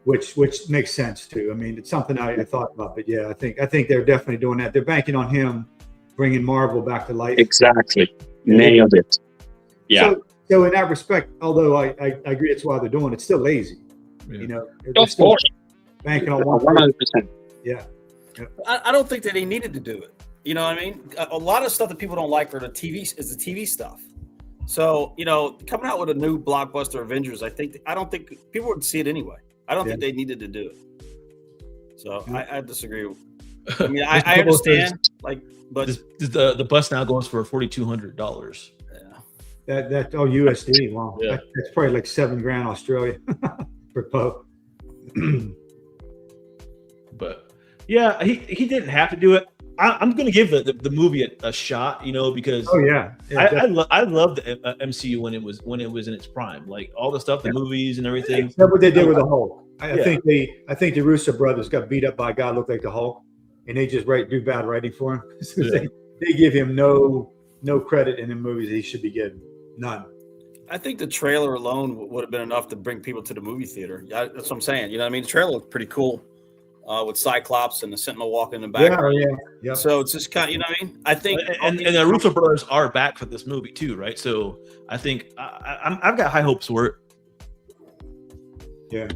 which makes sense too. I mean, it's something I thought about, but yeah, I think they're definitely doing that. They're banking on him bringing Marvel back to life. Exactly, nailed it. Yeah. So in that respect, although I agree it's why they're doing it, it's still lazy. Yeah. Of course. Banking on 100%. Yeah. I don't think that they needed to do it. You know what I mean? A lot of stuff that people don't like are the TV stuff. So, coming out with a new blockbuster Avengers, I don't think people would see it anyway. I don't think they needed to do it. So I disagree. I mean, I understand, but the bus now goes for $4,200. That USD. Wow. Yeah. That's probably like $7,000 Australia for Poe. But yeah, he didn't have to do it. I'm going to give the movie a shot, because I loved the MCU when it was in its prime, like all the stuff, the movies and everything. That's what they did with the Hulk. I think the Russo brothers got beat up by a guy who looked like the Hulk, and they just do bad writing for him. So they give him no credit in the movies he should be getting. None. I think the trailer alone would have been enough to bring people to the movie theater. That's what I'm saying. You know what I mean? The trailer looked pretty cool with Cyclops and the Sentinel walking in the background. Yeah. So it's just kind of, you know what I mean? I think, and the Russo brothers are back for this movie too, right? So I think I've got high hopes for it. Yeah,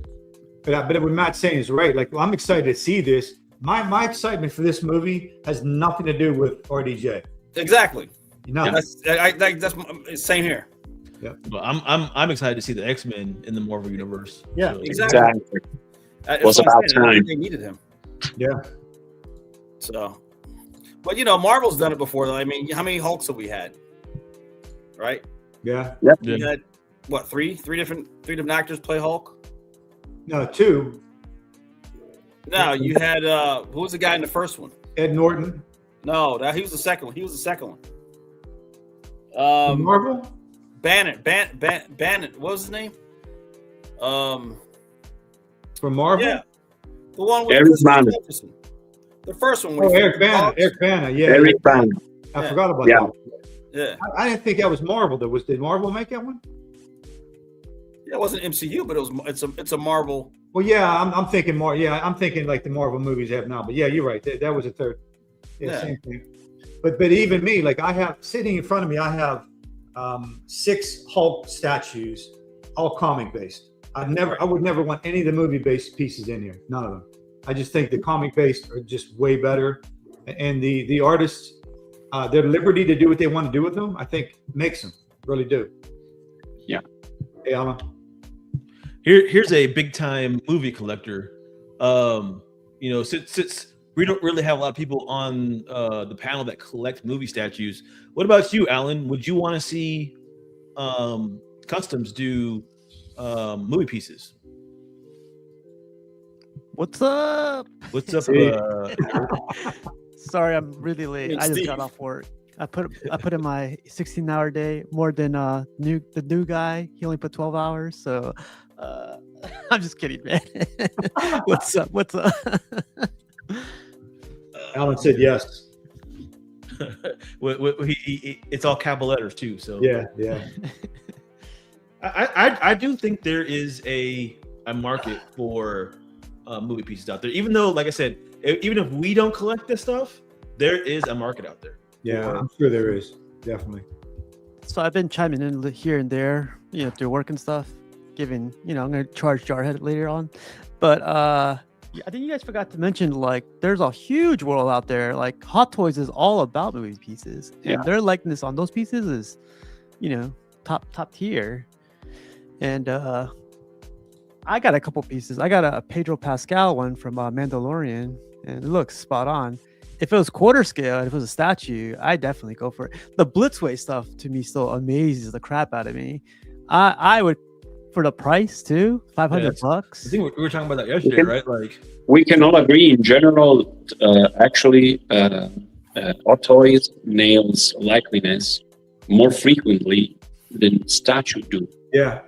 but what Matt's saying is right. Like, I'm excited to see this. My excitement for this movie has nothing to do with RDJ. Exactly. That's same here. Yeah, but I'm excited to see the X-Men in the Marvel universe. Yeah, so, exactly. It was about time. They needed him. Yeah. So, but Marvel's done it before. Though. I mean, how many Hulks have we had? Right. Yeah. Yep. You had what? Three different actors play Hulk. No, 2. No, you had who was the guy in the first one? Ed Norton. No, he was the second one. He was the second one. Marvel. Bannon. What was his name? From Marvel. Yeah, the one with Eric Bana. The first one. Eric Bana. Eric Bana. Yeah. Eric Bana. I forgot about that. Yeah. I didn't think that was Marvel. Did Marvel make that one? Yeah, it wasn't MCU, but it's a Marvel Well, yeah, I'm thinking more. Yeah, I'm thinking like the Marvel movies have now. But yeah, you're right. That was a third. Yeah, same thing. But even me, like I have sitting in front of me, I have 6 Hulk statues, all comic based. I would never want any of the movie based pieces in here. None of them. I just think the comic based are just way better, and the artists, their liberty to do what they want to do with them, I think makes them really do. Yeah. Hey, Alan. Here's a big time movie collector. Since we don't really have a lot of people on the panel that collect movie statues, what about you, Alan? Would you want to see Customs do movie pieces? What's up? What's up? Sorry, I'm really late. I just got off work. I put in my 16-hour day more than the new guy. He only put 12 hours. So I'm just kidding, man. What's up? Alan said yes. It's all capital letters too. So yeah. I do think there is a market for movie pieces out there. Even though, like I said, even if we don't collect this stuff, there is a market out there. Yeah, I'm sure there is. Definitely. So I've been chiming in here and there, through work and stuff, giving, I'm going to charge Jarhead later on. But I think you guys forgot to mention, like, there's a huge world out there. Like, Hot Toys is all about movie pieces. And their likeness on those pieces is, top tier. And I got a couple pieces. I got a Pedro Pascal one from Mandalorian, and it looks spot on. If it was quarter scale and if it was a statue, I'd definitely go for it. The Blitzway stuff to me still amazes the crap out of me. I would, for the price too, $500. I think we were talking about that yesterday, right? Like, we can all agree in general. Hot Toys nails likeliness more frequently than statue do. Yeah,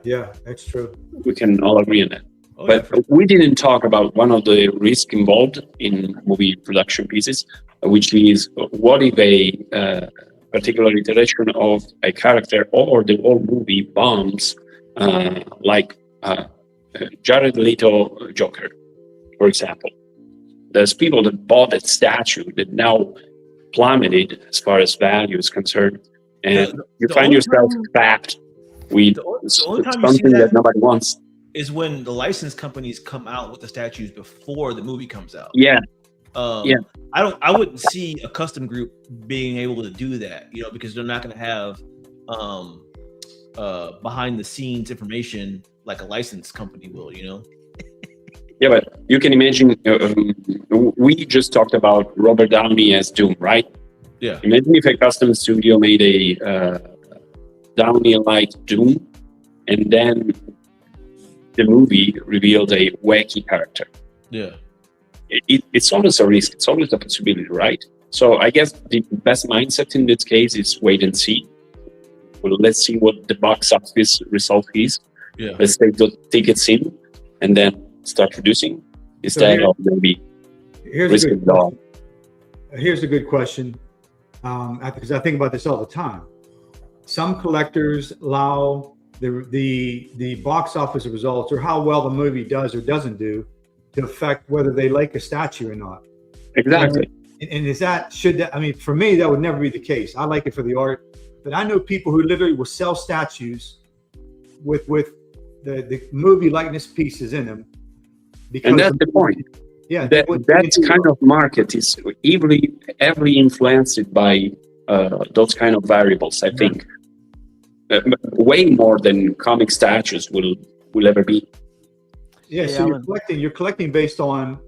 that's true. We can all agree on that. We didn't talk about one of the risks involved in movie production pieces, which is what if a particular iteration of a character or the whole movie bombs, like Jared Leto Joker, for example. There's people that bought that statue that now plummeted as far as value is concerned, and you find yourself trapped with something that nobody wants. Is when the license companies come out with the statues before the movie comes out. I wouldn't see a custom group being able to do that, because they're not going to have behind the scenes information like a license company will, Yeah, but you can imagine, we just talked about Robert Downey as Doom, right? Yeah. Imagine if a custom studio made a Downey-like Doom, and then the movie revealed a wacky character. Yeah. It's always a risk. It's always a possibility, right? So I guess the best mindset in this case is wait and see. Well, let's see what the box office result is. Yeah. Let's take the tickets in and then start producing instead of maybe risking it all. Here's a good question, because I think about this all the time. Some collectors allow the box office results or how well the movie does or doesn't do to affect whether they like a statue or not. Exactly. And for me, that would never be the case. I like it for the art, but I know people who literally will sell statues with the movie likeness pieces in them. And that's the point. Yeah. That kind of market is heavily influenced by those kind of variables, I think. Way more than comic statues will ever be. Yeah, so you're collecting based on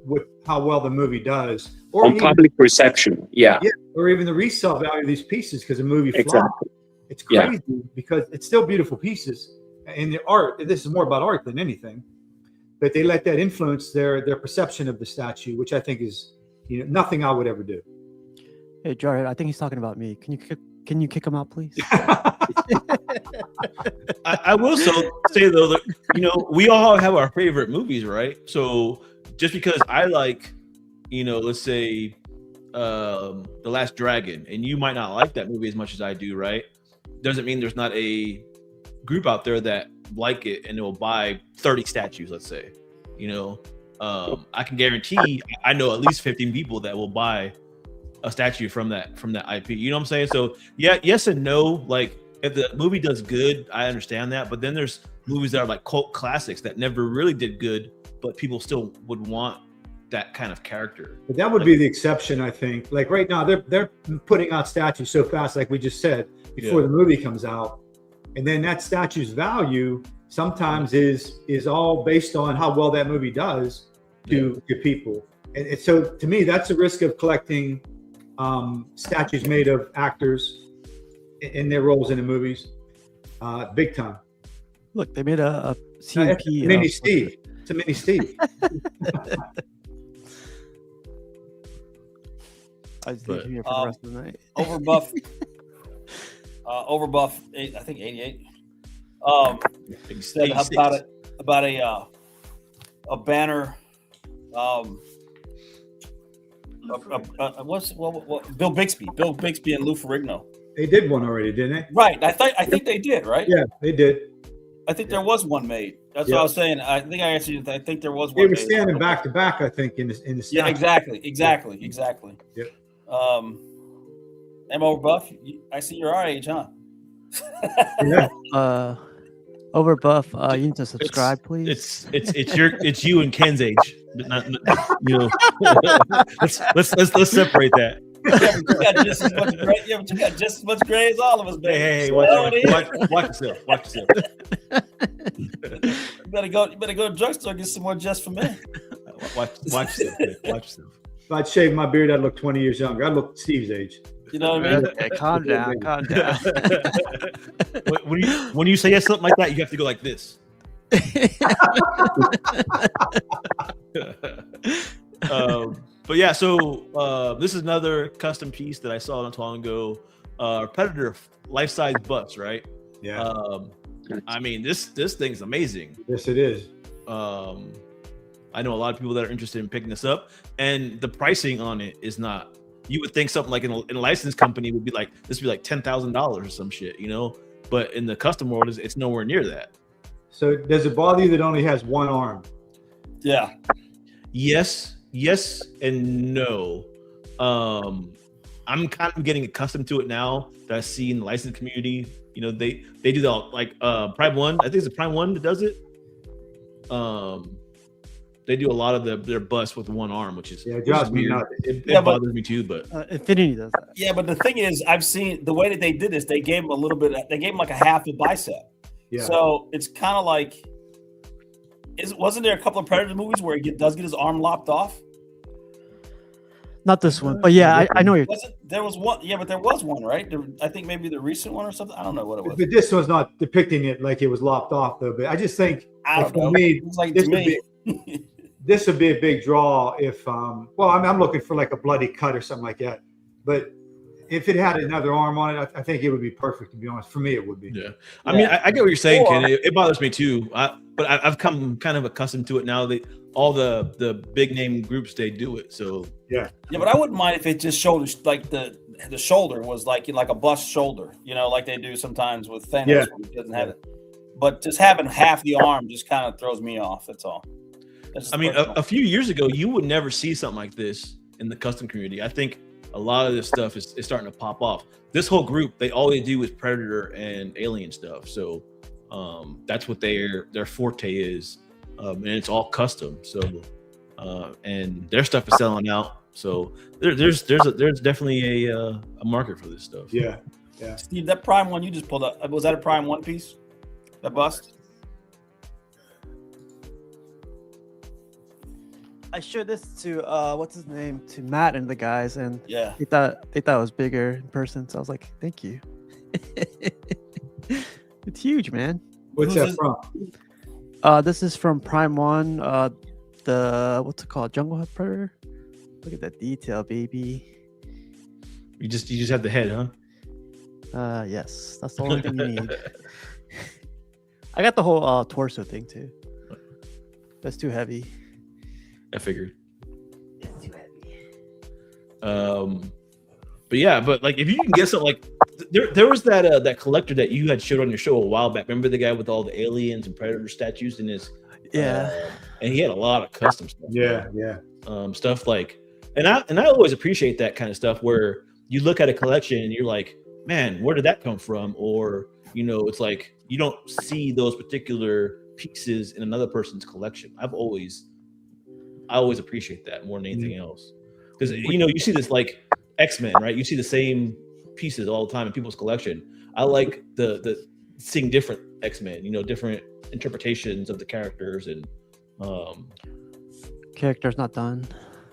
how well the movie does, or on public perception. Yeah, or even the resale value of these pieces because the movie flopped. Exactly. It's crazy because it's still beautiful pieces, and the art. This is more about art than anything, but they let that influence their perception of the statue, which I think is nothing I would ever do. Hey, Jared, I think he's talking about me. Can you kick him out, please? I will say though that we all have our favorite movies, right? So just because I like, let's say, The Last Dragon, and you might not like that movie as much as I do, right? Doesn't mean there's not a group out there that like it and will buy 30 statues, let's say. You know, I can guarantee I know at least 15 people that will buy a statue from that IP. You know what I'm saying? So yeah, yes and no. Like if the movie does good, I understand that. But then there's movies that are like cult classics that never really did good, but people still would want that kind of character. But that would be the exception, I think. Like right now, they're putting out statues so fast, like we just said, before the movie comes out, and then that statue's value sometimes is all based on how well that movie does to people. And so to me, that's a risk of collecting statues made of actors in their roles in the movies, big time. Look, they made a CMP. Mini Steve. It's a mini Steve. I was here for the rest of the night. Overbuff, I think 88. Said about a banner. Bill Bixby and Lou Ferrigno. They did one already, didn't they? Right. I think they did. Right. Yeah, they did. I think there was one made. That's what I was saying. I think I answered you. I think there was one. They were standing back to back. I think in the yeah, exactly. Yep. Mo Buff, I see you're our age, huh? Yeah. Over Buff, you need to subscribe, please. It's you and Ken's age, but not you know. let's separate that. Yeah, but you got just as much gray as all of us, baby. Hey, watch yourself. Watch yourself. You better go to the drugstore and get some more just for me. Watch yourself. Watch yourself. If I'd shave my beard, I'd look 20 years younger. I'd look Steve's age. You know what I mean? Okay, calm down. When you say something like that, you have to go like this. But yeah, so this is another custom piece that I saw not too long ago. Predator life-size bust, right? Yeah. I mean, this thing's amazing. Yes, it is. I know a lot of people that are interested in picking this up, and the pricing on it is not. You would think something like in a licensed company would be like this would be like $10,000 or some shit, you know. But in the custom world, it's nowhere near that. So does it bother you that it only has one arm? Yeah. Yes, and no. I'm kind of getting accustomed to it now that I see in the licensed community. You know, they do that like Prime One. I think it's the Prime One that does it. They do a lot of their busts with one arm, which is it drives me nuts. It bothers me too, but Infinity does that. Yeah, but the thing is, I've seen the way that they did this. They gave him a little bit. They gave him like a half a bicep. Yeah. So it's kind of like, wasn't there a couple of Predator movies where he does get his arm lopped off? Not this one, but yeah, I know you're. There was one. Yeah, but there was one, right? I think maybe the recent one or something. I don't know what it was. But this one's not depicting it like it was lopped off, though. But I just think for me, this would be a big draw if. Well, I'm looking for like a bloody cut or something like that. But if it had another arm on it, I think it would be perfect. To be honest, for me, it would be. Yeah, I mean, I get what you're saying, Ken. It bothers me too. But I've come kind of accustomed to it now. All the big name groups, they do it. So yeah. But I wouldn't mind if it just showed like the shoulder was like a bust shoulder, you know, like they do sometimes with Thanos. Yeah. When he doesn't have it. But just having half the arm just kind of throws me off. That's all. I mean, a few years ago, you would never see something like this in the custom community. I think a lot of this stuff is starting to pop off. This whole group, all they do is Predator and Alien stuff. So that's what their forte is. And it's all custom. So and their stuff is selling out. So there's definitely a market for this stuff. Yeah. Steve, that Prime One you just pulled up, was that a Prime One piece? That bust? I showed this to what's his name, to Matt and the guys, and yeah, they thought it was bigger in person. So I was like, thank you. It's huge, man. What's that from? This is from Prime One. The what's it called? Jungle Hut Predator. Look at that detail, baby. You just have the head, huh? Yes, that's the only thing you need. I got the whole torso thing too. That's too heavy. I figured. It's too heavy. But like if you can get something like there was that collector that you had showed on your show a while back. Remember the guy with all the aliens and Predator statues in his and he had a lot of custom stuff. Yeah, yeah. Stuff like, and I always appreciate that kind of stuff where you look at a collection and you're like, man, where did that come from? Or it's like you don't see those particular pieces in another person's collection. I always appreciate that more than anything else, because you see this like X-Men, right? You see the same pieces all the time in people's collection. I like the seeing different X-Men, different interpretations of the characters and Character's not done.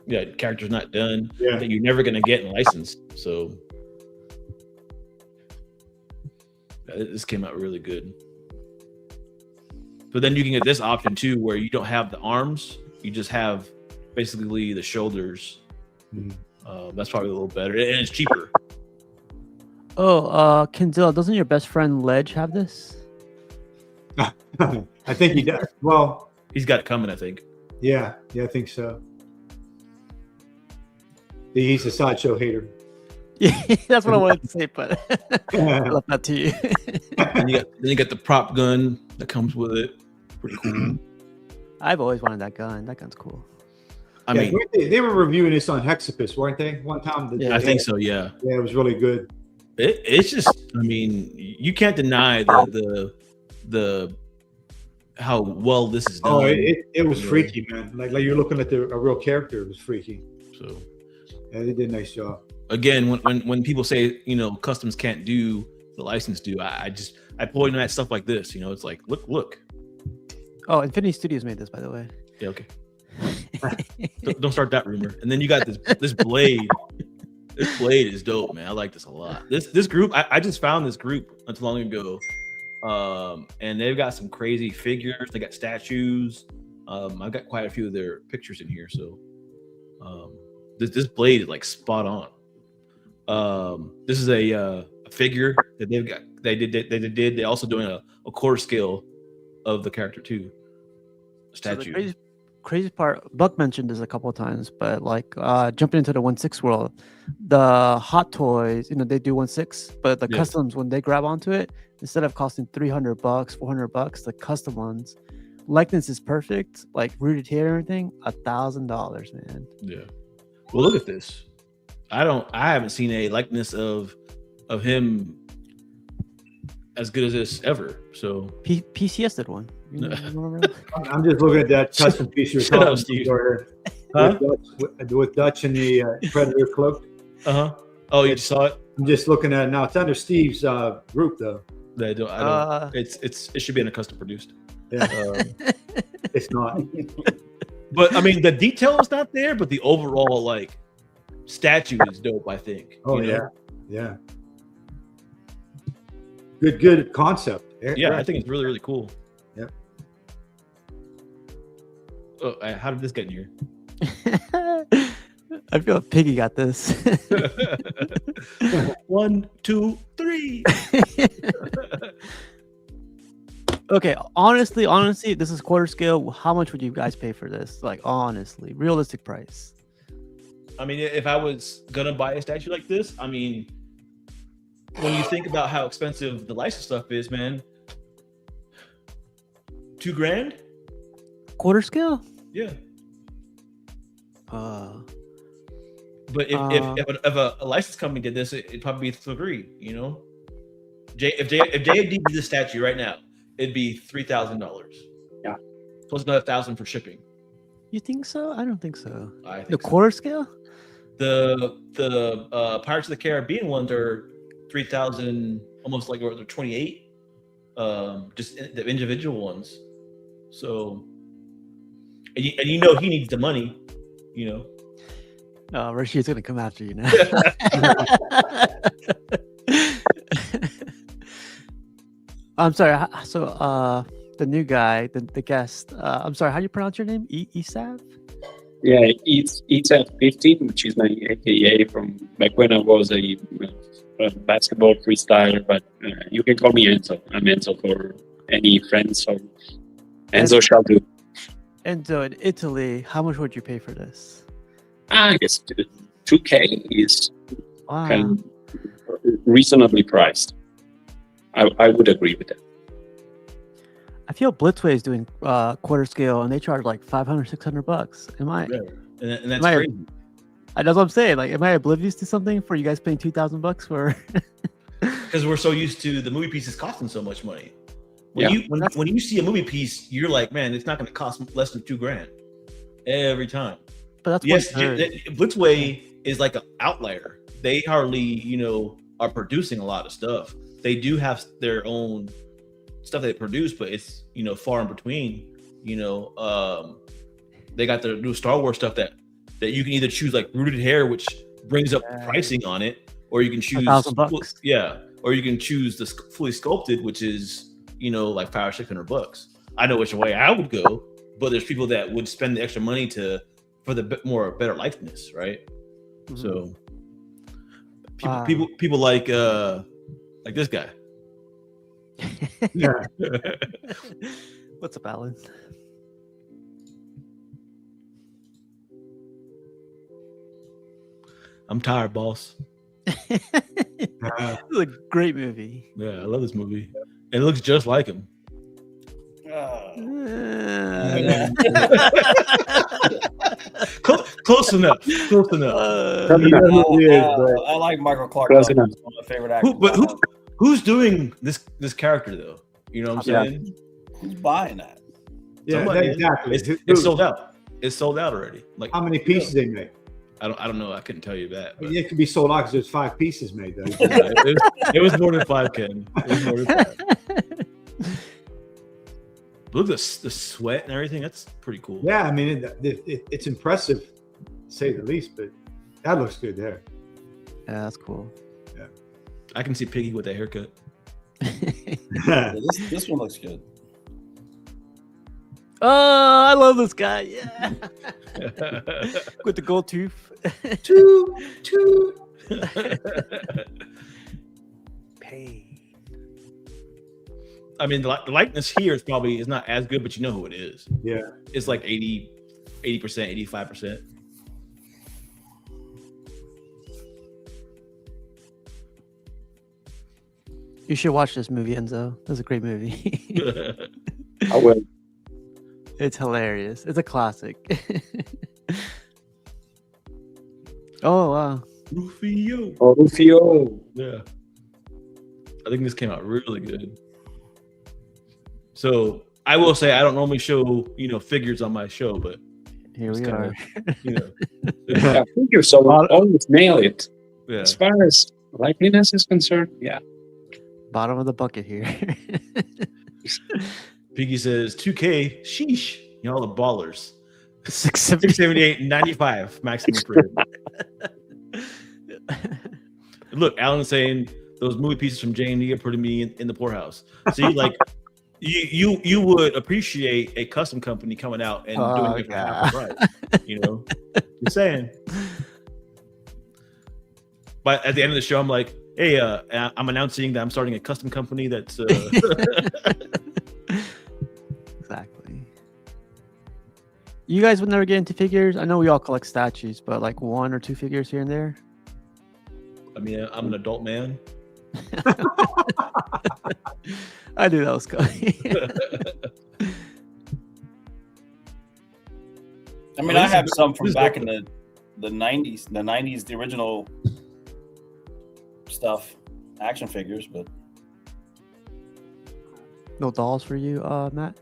Yeah, character's not done. Yeah. That you're never gonna get in licensed. So this came out really good. But then you can get this option too, where you don't have the arms, you just have basically the shoulders. That's probably a little better, and it's cheaper. Oh, Kenzilla, doesn't your best friend Ledge have this? I think he does. Well, he's got it coming, I think. Yeah, I think so. He's a sideshow hater. Yeah, that's what I wanted to say, but I left that to you. Then you got the prop gun that comes with it. Pretty cool. I've always wanted that gun. That gun's cool. I mean, they were reviewing this on Hexapus, weren't they? One time. I think so. Yeah. Yeah, it was really good. It's just, I mean, you can't deny the how well this is done. Oh, it was freaky, man. Like you're looking at a real character. It was freaky. So, yeah, they did a nice job. Again, when people say customs can't do the license do, I point at stuff like this. It's like look. Oh, Infinity Studios made this, by the way. Yeah, okay. Don't start that rumor. And then you got this blade. This blade is dope, man. I like this a lot. This group, I just found this group not too long ago. And they've got some crazy figures. They got statues. I've got quite a few of their pictures in here. So this blade is like spot on. This is a figure that they've got. They did. They also doing a quarter scale of the character too. Statue. So the crazy part, Buck mentioned this a couple of times, but like jumping into the 1/6 world, the hot toys, they do 1/6, but the customs, when they grab onto it, instead of costing $300, $400, the custom ones, likeness is perfect, like rooted hair and everything, $1,000, man. Yeah. Well, look at this. I haven't seen a likeness of him as good as this ever. So PCS did one. I'm just looking at that custom piece you're talking about with Dutch and the Predator cloak. Oh, you saw it? I'm just looking at it now. It's under Steve's group though. I don't. It should be in a custom produced. Yeah, it's not. But I mean, the detail is not there, but the overall like statue is dope. I think. Oh yeah. Good concept. Yeah, I think it's really, really cool. Yeah. Oh, how did this get in here? I feel like Piggy got this. 1, 2, 3. Okay, honestly, this is quarter scale. How much would you guys pay for this? Like, honestly, realistic price. I mean, if I was gonna buy a statue like this, I mean, when you think about how expensive the license stuff is, man, $2,000? Quarter scale? Yeah. Uh, But if a license company did this, it'd probably be $3,000. You know, if JFD did this statue right now, it'd be $3,000. Yeah. Plus another $1,000 for shipping. You think so? I don't think so. I think the quarter scale? The Pirates of the Caribbean ones are 3,000, almost like they're 28. Just the individual ones. So, and you know he needs the money. You know. Oh, Rashid's gonna come after you now. I'm sorry. So, the new guy, the guest. I'm sorry. How do you pronounce your name? Isav? Yeah, it's at 15, which is my AKA from back when I was a basketball freestyler. But you can call me Enzo. I'm Enzo for any friends. So Enzo shall do. Enzo, in Italy, how much would you pay for this? I guess 2K is Wow. kind of reasonably priced. I would agree with that. I feel Blitzway is doing quarter scale, and they charge like $500-$600. Am I? Yeah. And that's Am I- crazy. That's what I'm saying. Like, am I oblivious to something for you guys paying $2,000 for? Because we're so used to the movie pieces costing so much money. Yeah. When you see a movie piece, you're like, man, it's not going to cost less than $2,000 every time. But that's Yes, what Blitzway is like an outlier. They hardly, are producing a lot of stuff. They do have their own stuff they produce, but it's far in between. They got their new Star Wars stuff that you can either choose like rooted hair, which brings up pricing on it, or you can choose $1,000. Yeah, or you can choose the fully sculpted, which is like $500 or $600. I know which way I would go, but there's people that would spend the extra money for the better likeness, right? Mhm. So people like this guy. Yeah. What's up, Alan? I'm tired, boss. This is a great movie. Yeah, I love this movie. And it looks just like him. Close enough. Close enough. I like Michael Clark. Close He's enough. one of my favorite actors. Who's doing this character though? You know what I'm Yeah. saying? Who's buying that? Yeah, Somebody- exactly. It's sold out. It's sold out already. Like How many pieces they make? I don't know. I couldn't tell you that. But It could be sold out because there's 5 pieces made. Though. it was more than 5, Ken. It was more than 5. Look at the sweat and everything. That's pretty cool. Yeah, I mean it's impressive, to say the least. But that looks good there. Yeah, that's cool. I can see Piggy with that haircut. Yeah, this one looks good. Oh, I love this guy. Yeah. With the gold tooth. Toot. Pain. I mean, the likeness here is not as good, but you know who it is. Yeah. It's like 80%, 85%. You should watch this movie, Enzo. That's a great movie. I will. It's hilarious. It's a classic. Oh, wow. Rufio. Oh, Rufio. Yeah. I think this came out really good. So I will say I don't normally show, figures on my show, but Here we it's are. kinda, I think you're so always nail it. yeah. As far as likeliness is concerned, yeah. Bottom of the bucket here. Piggy says 2K, sheesh. All the ballers. 670. 678, 95 maximum for him. Look, Alan's saying those movie pieces from J&D are putting me in the poorhouse. See, like you would appreciate a custom company coming out and doing it for half the price. Just saying. But at the end of the show, I'm like, hey, I'm announcing that I'm starting a custom company that's Exactly. You guys would never get into figures? I know we all collect statues, but like 1 or 2 figures here and there. I mean, I'm an adult man. I knew that was coming. I mean, I have some from back in the 90s, the original stuff, action figures, but No dolls for you, Matt?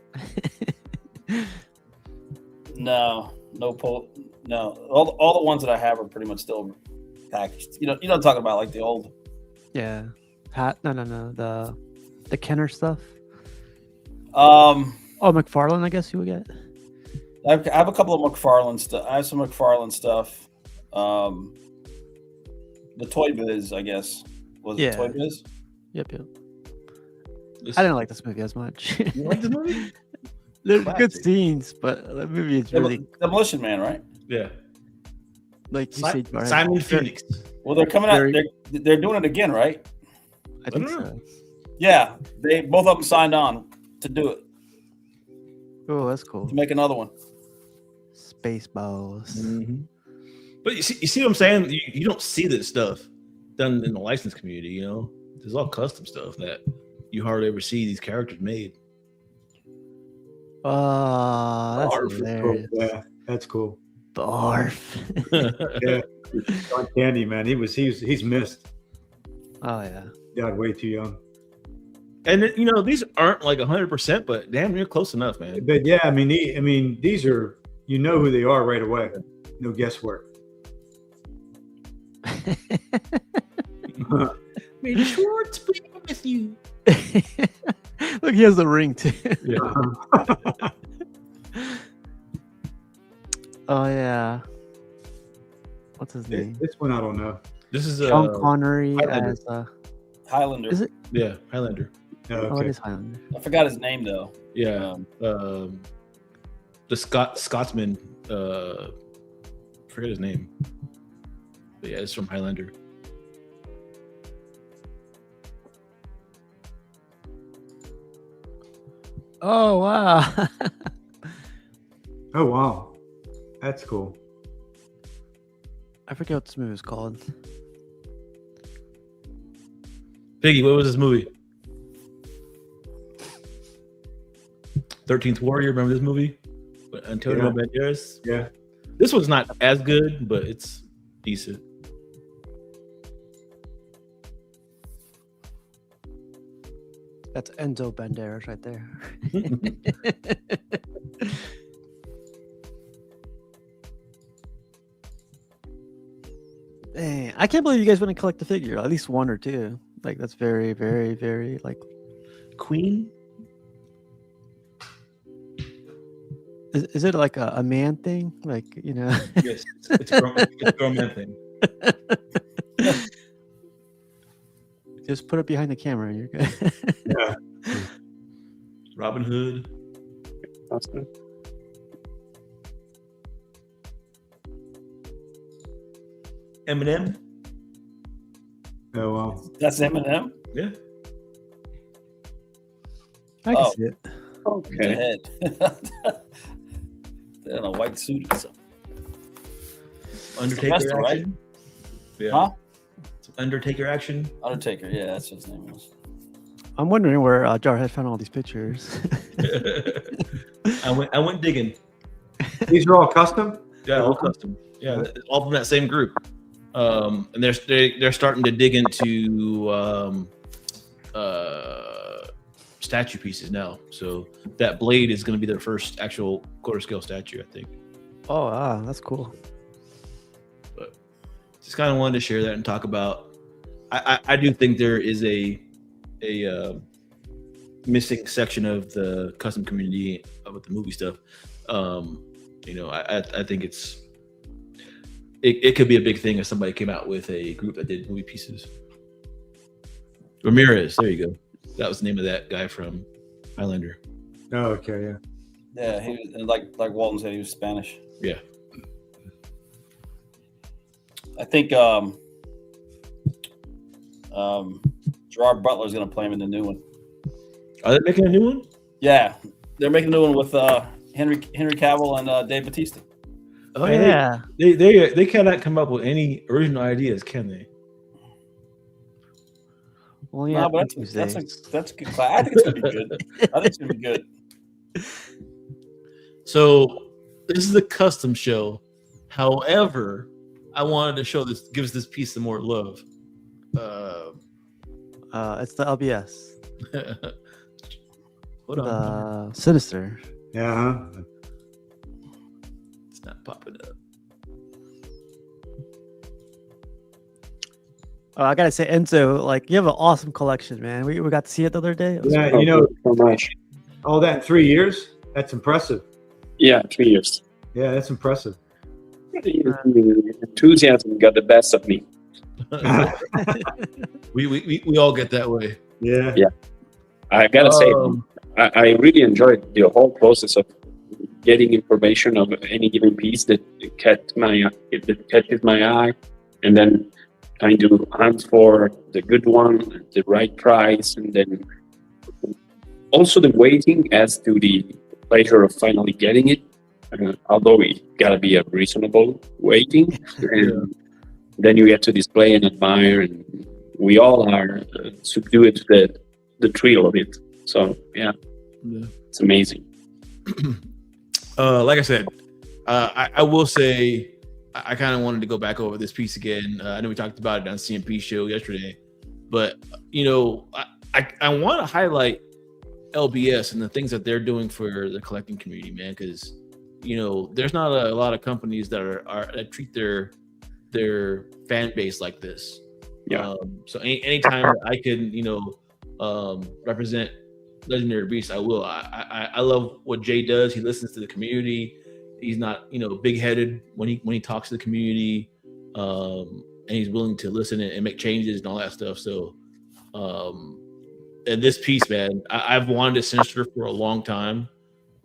no. All the ones that I have are pretty much still packaged. You know, I'm talking about like the old. Yeah. No. The Kenner stuff. Oh, McFarlane, I guess you would get. I have a couple of McFarlane stuff. I have some McFarlane stuff. The Toy Biz, I guess. Was it Toy Biz? Yep. I didn't like this movie as much. You like the movie? There's Classic. good scenes, but the movie is really Demolition Man, right? Yeah. like you said. Jarhead, Simon Phoenix. Well, they're coming out. Very- They're doing it again, right? I think I don't so. Yeah, they both of them signed on to do it, Oh, that's cool. to make another one. Spaceballs. Mm-hmm. But you see what I'm saying? You don't see this stuff done in the license community. There's all custom stuff that you hardly ever see these characters made. Oh, that's Barf. hilarious. Yeah, that's cool. Barf. Yeah, John Candy, man, he's missed. Oh yeah. Died way too young. And these aren't like 100%, but damn, you're close enough, man. But yeah, I mean, these are, who they are right away. No guesswork. May the Schwartz be with you. Look, he has the ring too. Yeah. Oh yeah. What's his name? This one I don't know. This is Sean Connery Highlander. as Highlander. Is it? Yeah, Highlander. Oh, Oh, it okay. is Highlander. I forgot his name though. Yeah. The Scotsman. Forget his name. But yeah, it's from Highlander. Oh wow. Oh wow, that's cool. I forget what this movie was called. Piggy, what was this movie? 13th Warrior. Remember this movie? Antonio Banderas. Yeah. This one's not as good, but it's decent. That's Enzo Banderas right there. Dang, I can't believe you guys want to collect the figure. At least one or two. Like that's very, very, very like. Queen. Is it like a man thing? Like Yes, it's a grown man thing. Just put it behind the camera and you're good. Yeah. Robin Hood. Awesome. Eminem. Oh wow. That's Eminem. Yeah. I can Oh. see it. His Okay. head. They're in a white suit or something. Undertaker Sylvester, right? action. Yeah. Huh? Some Undertaker action. Undertaker. Yeah, that's what his name was. I'm wondering where Jarhead found all these pictures. I went digging. These are all custom. Yeah, all custom. Yeah, all from that same group. And they're starting to dig into statue pieces now. So that blade is going to be their first actual quarter scale statue, I think. Oh, wow, that's cool. But just kind of wanted to share that and talk about. I do think there is a missing section of the custom community with the movie stuff. I think it could be a big thing if somebody came out with a group that did movie pieces. Ramirez, there you go. That was the name of that guy from Highlander. Oh, okay, yeah. Yeah, he was, like Walton said, he was Spanish. Yeah. I think Gerard Butler is going to play him in the new one. Are they making a new one? Yeah, they're making a new one with Henry Cavill and Dave Bautista. Oh, Man, yeah. They cannot come up with any original ideas, can they? Well, yeah, No, but that's good. I think it's going to be good. I think it's going to be good. So this is a custom show. However, I wanted to show this, gives this piece some more love. It's the LBS. Hold on. Sinister. Yeah. It's not popping up. Oh, I gotta say, Enzo, like you have an awesome collection, man. We got to see it the other day. It was Yeah, Thank you so much. all that in 3 years. That's impressive. Yeah, 3 years. Yeah, that's impressive. Enthusiasm got the best of me. We all get that way. Yeah. I gotta say, Um, I really enjoyed the whole process of getting information of any given piece that catches my eye, and then trying to hunt for the good one, the right price, and then also the waiting as to the pleasure of finally getting it. Although it gotta be a reasonable waiting, and then you get to display and admire, and we all are subdued to the thrill of it. So yeah, Yeah. it's amazing. Like I said, I will say I kind of wanted to go back over this piece again. I know we talked about it on CMP show yesterday, but I want to highlight LBS and the things that they're doing for the collecting community, man, because there's not a lot of companies that that treat their fan base like this. Yeah. So anytime that I can represent Legendary Beast, I will. I love what Jay does. He listens to the community. He's not big-headed when he talks to the community, and he's willing to listen and make changes and all that stuff. So and this piece, man, I've wanted a Sinister for a long time,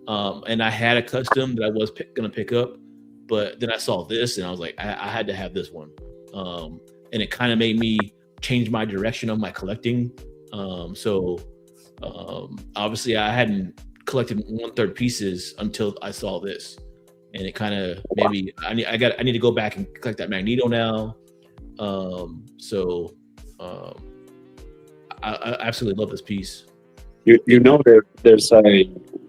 and I had a custom that I was gonna pick up, but then I saw this and I was like, I had to have this one, and it kind of made me change my direction of my collecting. Obviously I hadn't collected 1/3 pieces until I saw this, and it kind of maybe I need to go back and collect that Magneto now. I absolutely love this piece. There's a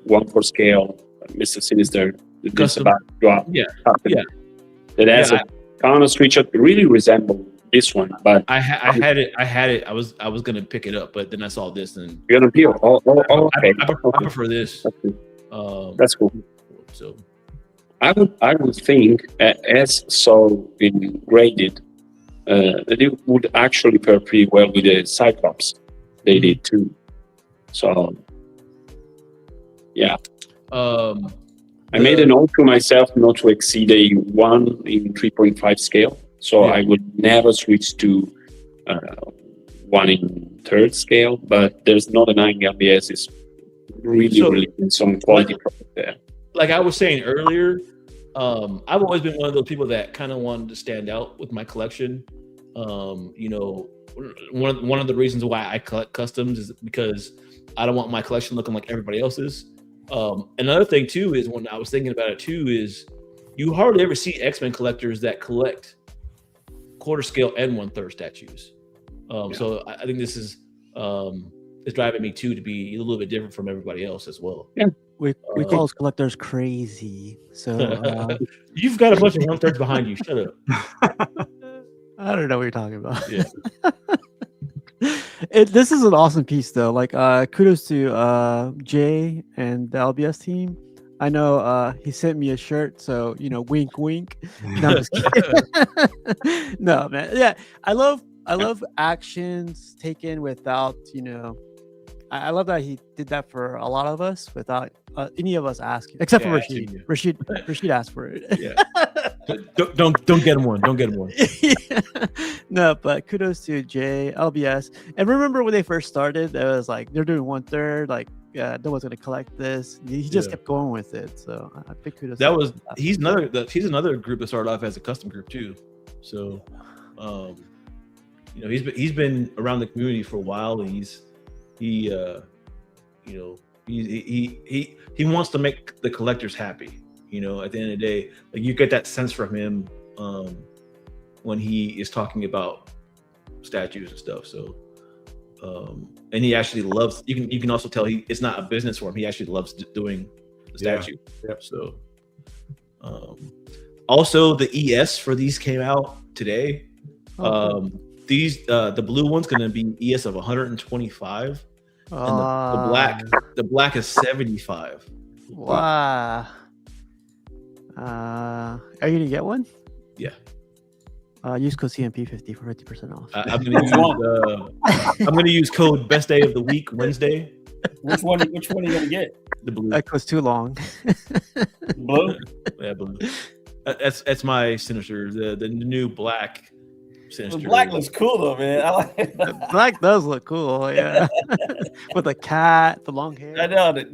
1/4 scale Mr. Sinister that's about to drop. Yeah. That has a kind of screenshot really resemble this one, but I had it. I was gonna pick it up, but then I saw this and you're gonna peel. Okay. I prefer this. That's cool. So I would think, as so been graded, that it would actually pair pretty well with the Cyclops. They did too. So yeah. I made a note to myself not to exceed a 1 in 3.5 scale. So I would never switch to 1 in 3rd scale, but there's not a 9 LBS. It's really some quality product there. Like I was saying earlier, I've always been one of those people that kind of wanted to stand out with my collection. One of the reasons why I collect customs is because I don't want my collection looking like everybody else's. Another thing too is, when I was thinking about it too, is you hardly ever see X-Men collectors that collect 1/4 scale and 1/3 statues. So I think this is driving me too to be a little bit different from everybody else as well. Yeah. We call those collectors crazy. So you've got a bunch of 1/3 behind you. Shut up. I don't know what you're talking about. Yeah. This is an awesome piece though. Like kudos to Jay and the LBS team. I know he sent me a shirt, so wink wink. No, I'm just kidding. No, man. Yeah, I love actions taken without I love that he did that for a lot of us without any of us asking, except for Rashid. Rashid asked for it. Yeah. Don't get him one. Don't get him one. Yeah. No, but kudos to Jay, LBS, and remember when they first started, it was like they're doing 1/3, like no one's gonna collect this. He just kept going with it. So I think kudos. He's another group that started off as a custom group too. So, he's been around the community for a while, and he wants to make the collectors happy. At the end of the day, like you get that sense from him when he is talking about statues and stuff. So, and he actually loves. You can also tell it's not a business for him. He actually loves doing the statue. Yeah. Yep. So, also the ES for these came out today. These the blue one's going to be ES of 125, and the black is 75. Wow. Are you gonna get one? Yeah. Use code CMP50 for 50% off. I'm gonna use code Best Day of the Week Wednesday. Which one are you gonna get? The blue. That goes too long. Blue? Yeah, blue. That's my Sinister. The new black Sinister. The black looks cool though, man. I like it. The black does look cool, yeah. With the cat, the long hair. I know that.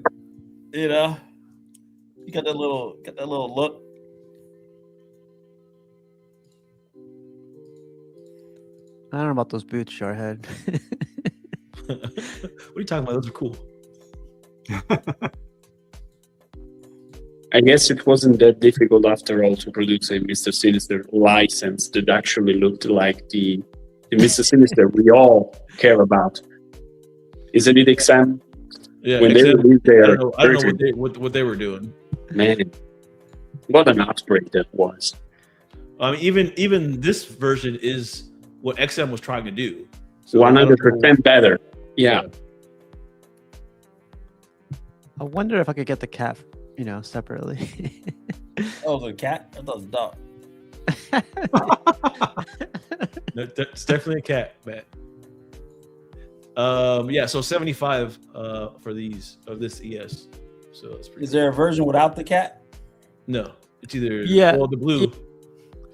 You got that little look. I don't know about those boots, Jarhead. What are you talking about? Those are cool. I guess it wasn't that difficult after all to produce a Mr. Sinister license that actually looked like the Mr. Sinister we all care about. Isn't it, Sam? Yeah, when they released I their don't know version, what they were doing. man, what an upgrade that was. I mean, even this version is what XM was trying to do. So 100% better. Yeah. I wonder if I could get the cat, separately. Oh, the cat? I thought it was a dog. No, it's definitely a cat, Matt. Yeah, so 75 for these of this ES. So that's pretty. Is there a version without the cat? No, it's either the blue.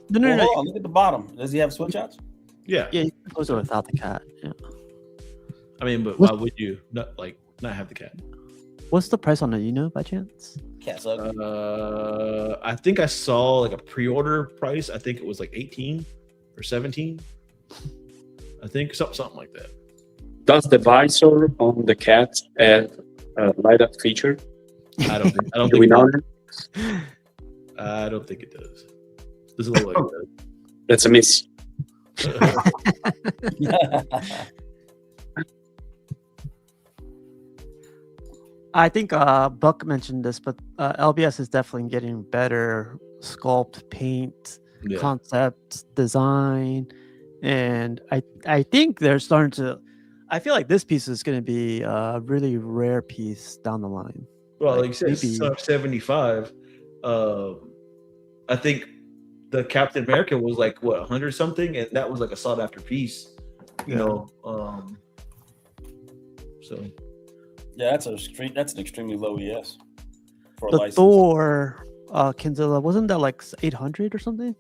No. Hold on, look at the bottom. Does he have switch outs? Yeah. Yeah, you can close it without the cat. Yeah. I mean, but why would you not have the cat? What's the price on it? By chance? Cat's ugly. I think I saw like a pre-order price. I think it was like 18 or 17. I think something like that. Does the visor on the cat add a light up feature? I don't Do think we know that? I don't think it does. Doesn't look like it That's a miss. does. I think Buck mentioned this, but LBS is definitely getting better sculpt, paint, Yeah. concept, design, and I think they're starting to. I feel like this piece is going to be a really rare piece down the line. Well, like you said, maybe- 75. I think the Captain America was like 100 something, and that was like a sought after piece. So Yeah, that's an extremely low ES for a the license. Thor Kinzilla, wasn't that like 800 or something?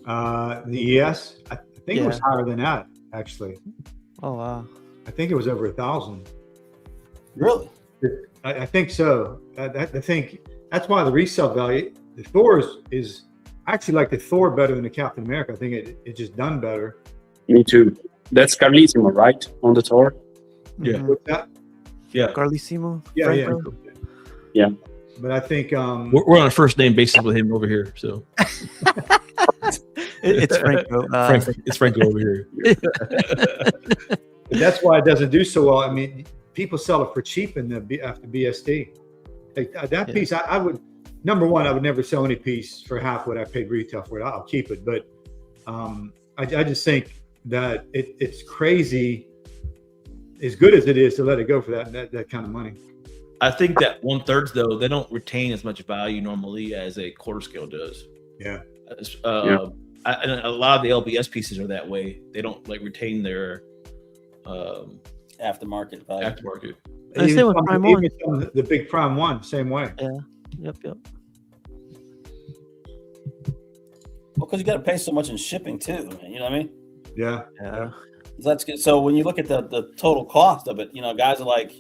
The ES, I think it was higher than that, actually. Oh wow. I think it was over 1,000. Really? I think so. I think that's why the resale value, the Thor is actually like the Thor better than the Captain America. I think it just done better. Me too. That's Carlissimo, right? On the tour? Yeah. Mhm. With that, yeah, Carlissimo. yeah. Franco? Yeah. But I think we're on a first name basis with him over here. So It's Franco. it's Franco over here. that's why it doesn't do so well. I mean, people sell it for cheap after BSD. Like, that piece, I would. Number one, I would never sell any piece for half what I paid retail for it. I'll keep it, but I just think that it's crazy, as good as it is, to let it go for that kind of money. I think that 1/3 though, they don't retain as much value normally as a quarter scale does. Yeah. And a lot of the LBS pieces are that way. They don't retain their Aftermarket value. aftermarket. I say with Prime One. Even the big Prime One, same way. Yep. Well, because you got to pay so much in shipping too. Man, you know what I mean? Yeah. That's good. So when you look at the total cost of it, guys are like,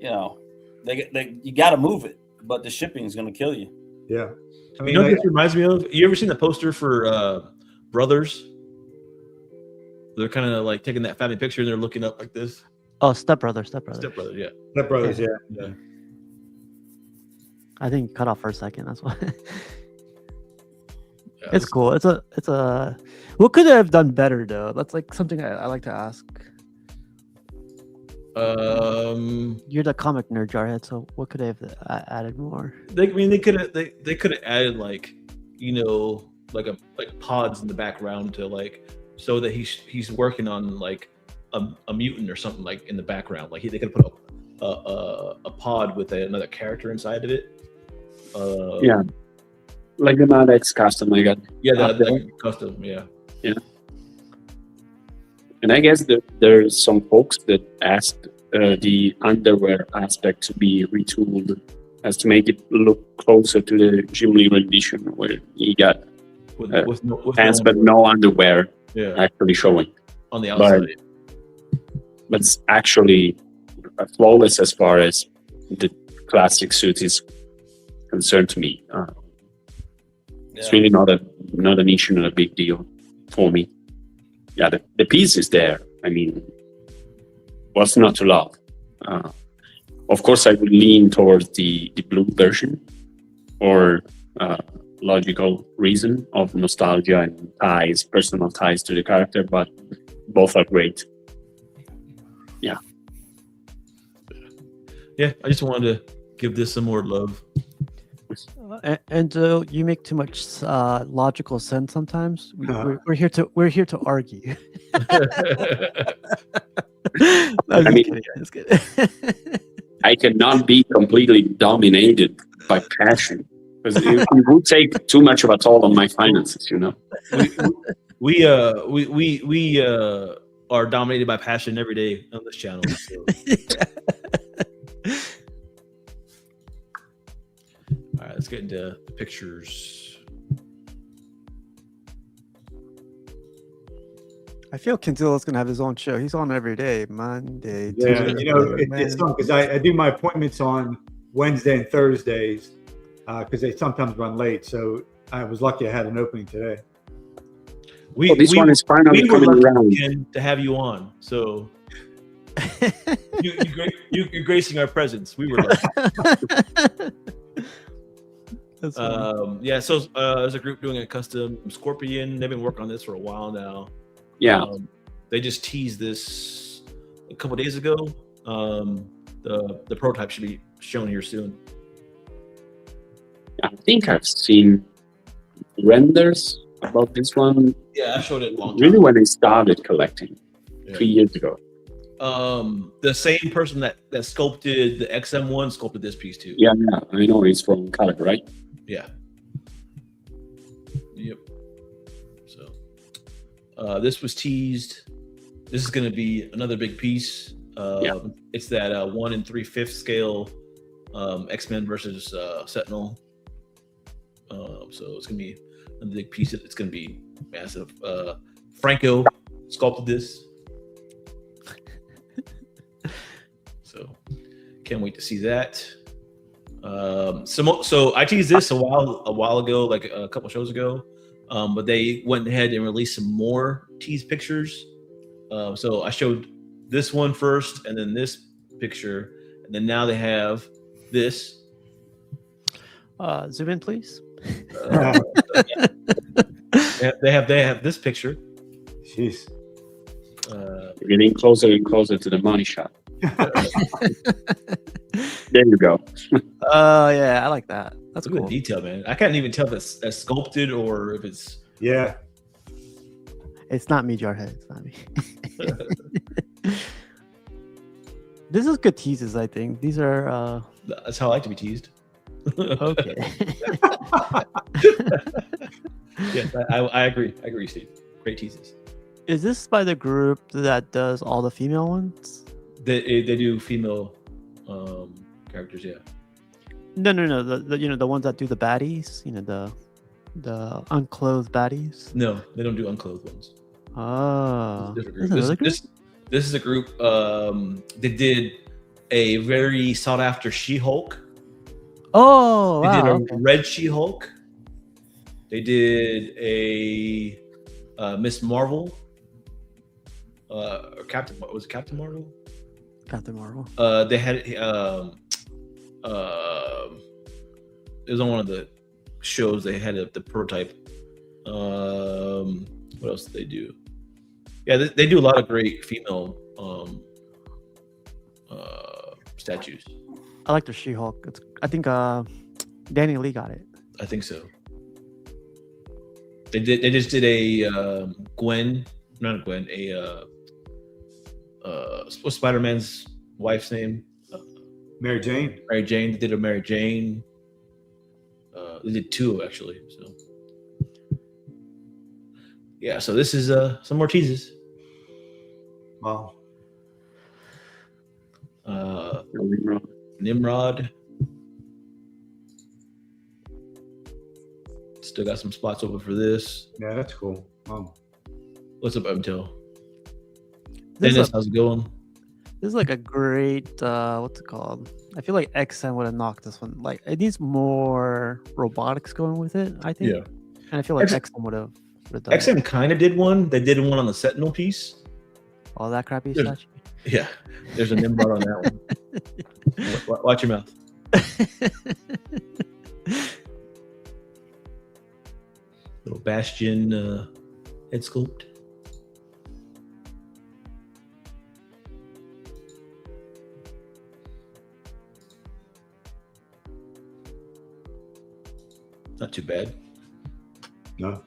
you got to move it, but the shipping is going to kill you. Yeah. I mean, You know what this reminds me of? You ever seen the poster for Brothers? They're kind of like taking that family picture and they're looking up like this. Oh, Step Brothers. Step Brothers, yeah. Step Brothers, yeah. I think cut off for a second. That's why. Yeah, It's cool. It's a. What could they have done better though? That's like something I like to ask. You're the comic nerd, Jarhead. So what could they have added more? They could have added like pods in the background to so that he's working on like a mutant or something like in the background. Like they could put a pod with another character inside of it. Yeah. Like the Mad X custom I got. Yeah, that custom. Yeah. Yeah. And I guess there's some folks that asked the underwear aspect to be retooled as to make it look closer to the Jim Lee rendition, where he got With pants but no underwear Yeah, actually showing. on the outside. But it's actually flawless as far as the classic suit is concerned to me. It's really not an issue, not a big deal for me. Yeah, the piece is there. I mean, what's not to love? Of course, I would lean towards the blue version, or logical reason of nostalgia and ties, personal ties to the character, but both are great. Yeah. yeah, I just wanted to give this some more love. Enzo, you make too much logical sense sometimes. We're here to argue. No, I mean, kidding. Just kidding. I cannot be completely dominated by passion because it would take too much of a toll on my finances, you know. we are dominated by passion every day on this channel. So. All right, let's get into the pictures. I feel Cantillo's gonna have his own show. He's on every day, Monday. Yeah, Tuesday, you know, it's fun because I do my appointments on Wednesday and Thursdays because they sometimes run late. So I was lucky I had an opening today. This one is finally coming around to have you on. So you're gracing our presence. We were lucky. Yeah, so there's a group doing a custom Scorpion. They've been working on this for a while now. Yeah. They just teased this a couple days ago. The prototype should be shown here soon. I think I've seen renders about this one. Yeah, I showed it a long time really when I started collecting 3 years ago. The same person that sculpted the XM1 sculpted this piece too. Yeah, I know it's from Calico, right? Yeah. Yep. So this was teased. This is going to be another big piece. It's that 1 3/5 scale X-Men versus Sentinel. So it's going to be a big piece. It's going to be massive. Franco sculpted this. So can't wait to see that. So I teased this a while ago, like a couple shows ago, but they went ahead and released some more tease pictures. So I showed this one first, and then this picture, and then now they have this. Zoom in, please. They have this picture. Jeez. We're getting closer and closer to the money shot. There you go. Yeah, I like that. That's Look at cool. the detail, man. I can't even tell if it's sculpted or if it's. Yeah. It's not me, Jarhead. It's not me. This is good teases, I think. These are. That's how I like to be teased. Okay. Yes, I agree. I agree, Steve. Great teases. Is this by the group that does all the female ones? They do female characters, yeah. No. The ones that do the baddies. The unclothed baddies. No, they don't do unclothed ones. Oh, This is a group. They did a very sought after She-Hulk. Oh, They wow, did a red She-Hulk. They did a Miss Marvel. Or Captain? Was it Captain Marvel? Captain Marvel. They had it was on one of the shows. They had the prototype. What else did they do? Yeah, they do a lot of great female statues. I like the She-Hulk. I think Danny Lee got it. I think so. They just did a Gwen, not a Gwen, what's Spider-Man's wife's name? Mary Jane. Mary Jane. They did a Mary Jane. They did 2 actually. So yeah. So this is some more teases. Wow. Nimrod. Still got some spots open for this. Yeah, that's cool. Wow. What's up, Emtel? This Dennis, is how's it going? This is like a great what's it called? I feel like XM would have knocked this one. Like it needs more robotics going with it, I think. Yeah. And I feel like XM would have done XM kind of did one. They did one on the Sentinel piece. all that crappy There's- statue. Yeah, there's a Nimrod on that one. Watch your mouth. Little Bastion head sculpt. Not too bad. No.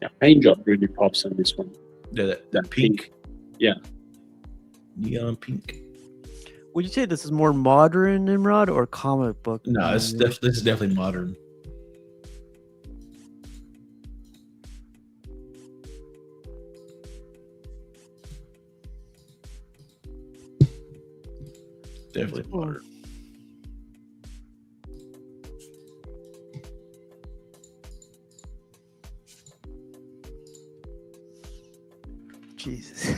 Yeah, paint job really pops on this one. Yeah, that pink. Yeah. Neon pink. Would you say this is more modern Nimrod or comic book? No, this is definitely modern. Definitely modern. Jesus.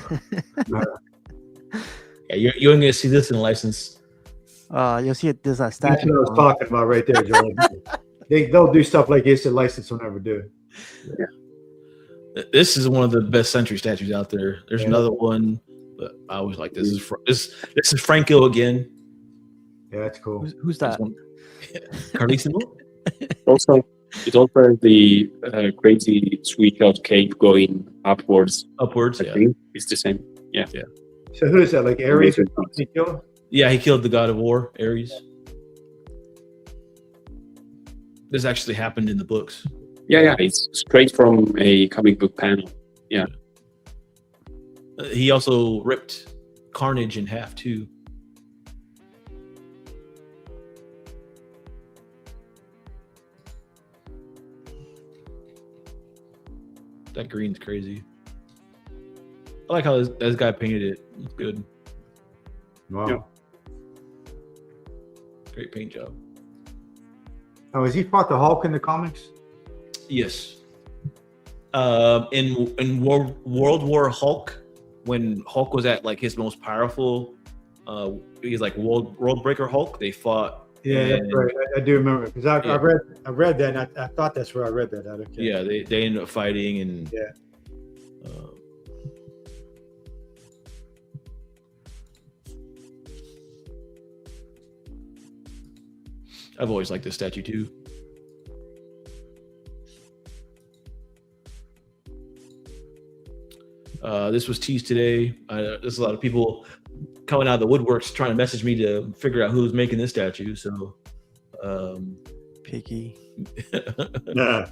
Yeah, you're going to see this in a license. You'll see it. There's a That's statue. what I was talking about right there, Joel. They'll do stuff like this that license will never do. This is one of the best Century statues out there. There's another one, but I always like this. This is Franco again. Yeah, that's cool. Who's that? Carlissimo? Also, it also has the crazy sweet shot cape going upwards. Upwards, I yeah. think it's the same. Yeah. So who is that? Like Ares or something? Yeah, he killed the god of war, Ares. This actually happened in the books. Yeah, it's straight from a comic book panel. Yeah. He also ripped Carnage in half too. That green's crazy. I like how this guy painted it. It's good. Wow. Yeah. Great paint job. Oh, has he fought the Hulk in the comics? Yes. In World War Hulk, when Hulk was at like his most powerful, he's like world breaker Hulk. They fought. Yeah, that's right. I do remember because I read that. And I thought that's where I read that. Okay. Yeah, they ended up fighting and yeah. I've always liked this statue too. This was teased today. There's a lot of people coming out of the woodworks trying to message me to figure out who's making this statue. So, Piggy. Yeah.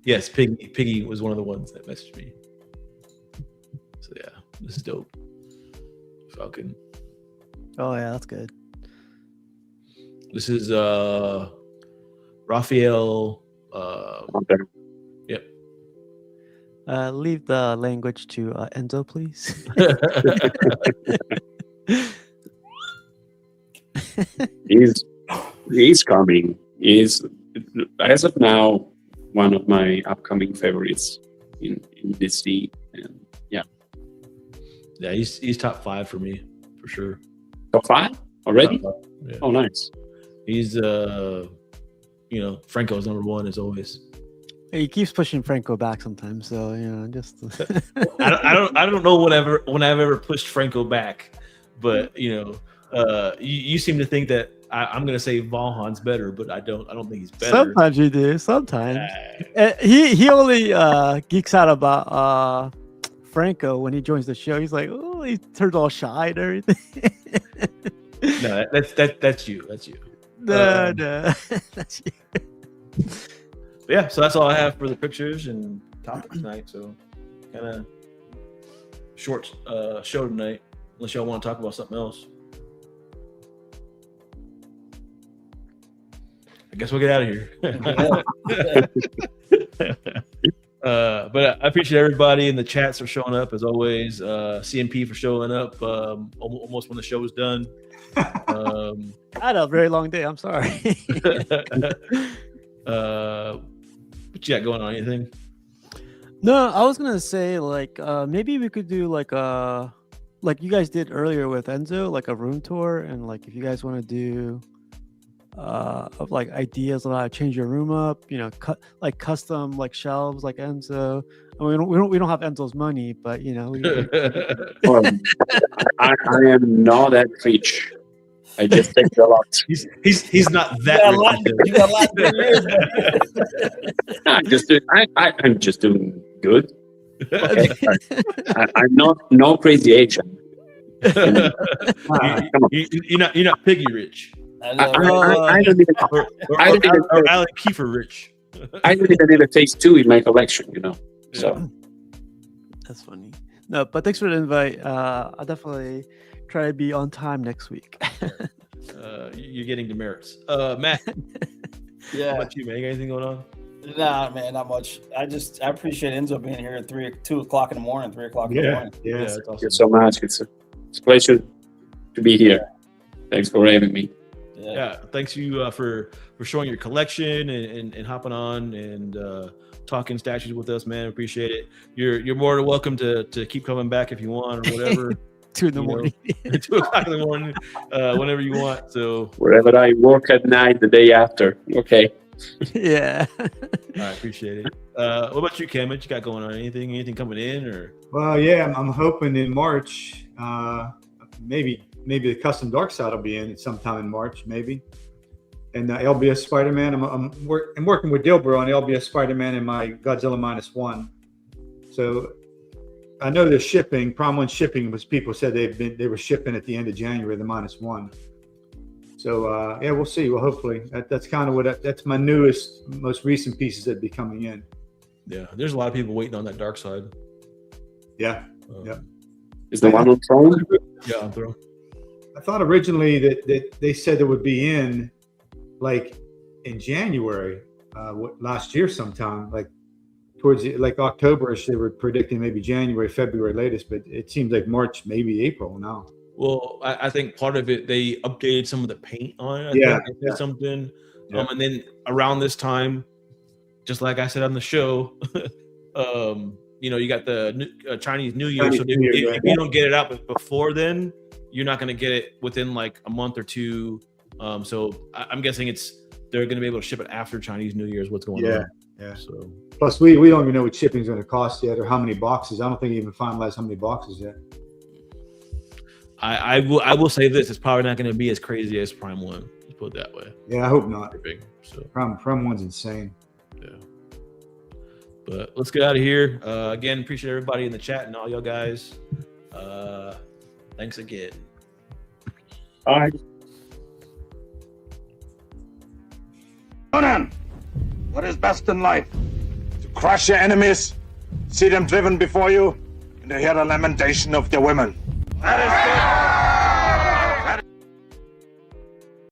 Yes, Piggy was one of the ones that messaged me. So yeah, this is dope. Falcon. Oh yeah, that's good. This is Raphael. Yep. Leave the language to Enzo, please. He's coming. He's, as of now, one of my upcoming favorites in DC. And yeah, he's top 5 for me for sure. Top 5 already? Top 5, yeah. Oh, nice. He's Franco's number 1 as always. He keeps pushing Franco back sometimes, so just. I don't know when I've ever pushed Franco back, but you seem to think that I'm gonna say Valhan's better, but I don't think he's better. Sometimes you do. Sometimes he only geeks out about Franco when he joins the show. He's like, oh, he turns all shy and everything. No, that's you. That's you. No, that's you. Yeah, so that's all I have for the pictures and topics tonight. So kind of short show tonight, unless y'all want to talk about something else. I guess we'll get out of here. But I appreciate everybody in the chats for showing up as always. CMP for showing up almost when the show was done. I had a very long day. I'm sorry. What you got going on? Anything? No, I was gonna say maybe we could do like you guys did earlier with Enzo, like a room tour, and like if you guys want to do of like ideas on how to change your room up, custom like shelves like Enzo. I mean, we don't have Enzo's money, but I am not that rich. I just take a lot. He's not that. You got a lot I'm just doing good. Okay. I'm not crazy Asian. You're not piggy rich. I don't even. I don't even. Or Alec Kiefer Rich. I don't even need a Phase 2 in my collection. So. That's funny. No, but thanks for the invite. I'll definitely try to be on time next week. You're getting demerits. Matt. Yeah. How about you, man? You got anything going on? Nah, man, not much. I appreciate Enzo being here at 2 o'clock in the morning, 3 o'clock in the morning. Yeah. That's Thank awesome. you so much. It's a pleasure to be here. Thanks for having me. Yeah, thanks you for showing your collection and hopping on and talking statues with us, man. Appreciate it. You're more than welcome to keep coming back if you want or whatever. 2 in the morning. 2 o'clock in the morning, whenever you want. So wherever I work at night, the day after. Okay. Yeah. I appreciate it. What about you, Cam? What you got going on? Anything coming in or? Well, yeah, I'm hoping in March, maybe the custom dark side will be in sometime in March, maybe. And LBS Spider-Man, I'm working with Dilbert on LBS Spider-Man and my Godzilla -1. So I know the shipping, Prom 1 shipping was people said they were shipping at the end of January, the -1. So yeah, we'll see. Well, hopefully that's kind of that's my newest, most recent pieces that be coming in. Yeah, there's a lot of people waiting on that dark side. Yeah. Yeah. Is the one on phone? Yeah, on Throne. I thought originally that they said it would be in like in January last year sometime, like towards like October-ish. They were predicting maybe January, February latest, but it seems like March, maybe April now. Well, I think part of it, they updated some of the paint on it. I think they did something. Yeah. And then around this time, just like I said on the show, you got the Chinese New Year. So if you don't get it out before then, you're not going to get it within like a month or two. So I'm guessing they're going to be able to ship it after Chinese New Year is what's going on. Yeah. So plus we don't even know what shipping's going to cost yet or how many boxes. I don't think you even finalized how many boxes yet. I will say this: it's probably not going to be as crazy as Prime 1. Let's put it that way. Yeah, I hope not. Big, so Prime 1's insane. Yeah. But let's get out of here. Again, appreciate everybody in the chat and all y'all guys. Thanks again. Bye. Conan, what is best in life? To crush your enemies, see them driven before you, and to hear the lamentation of their women. That is good.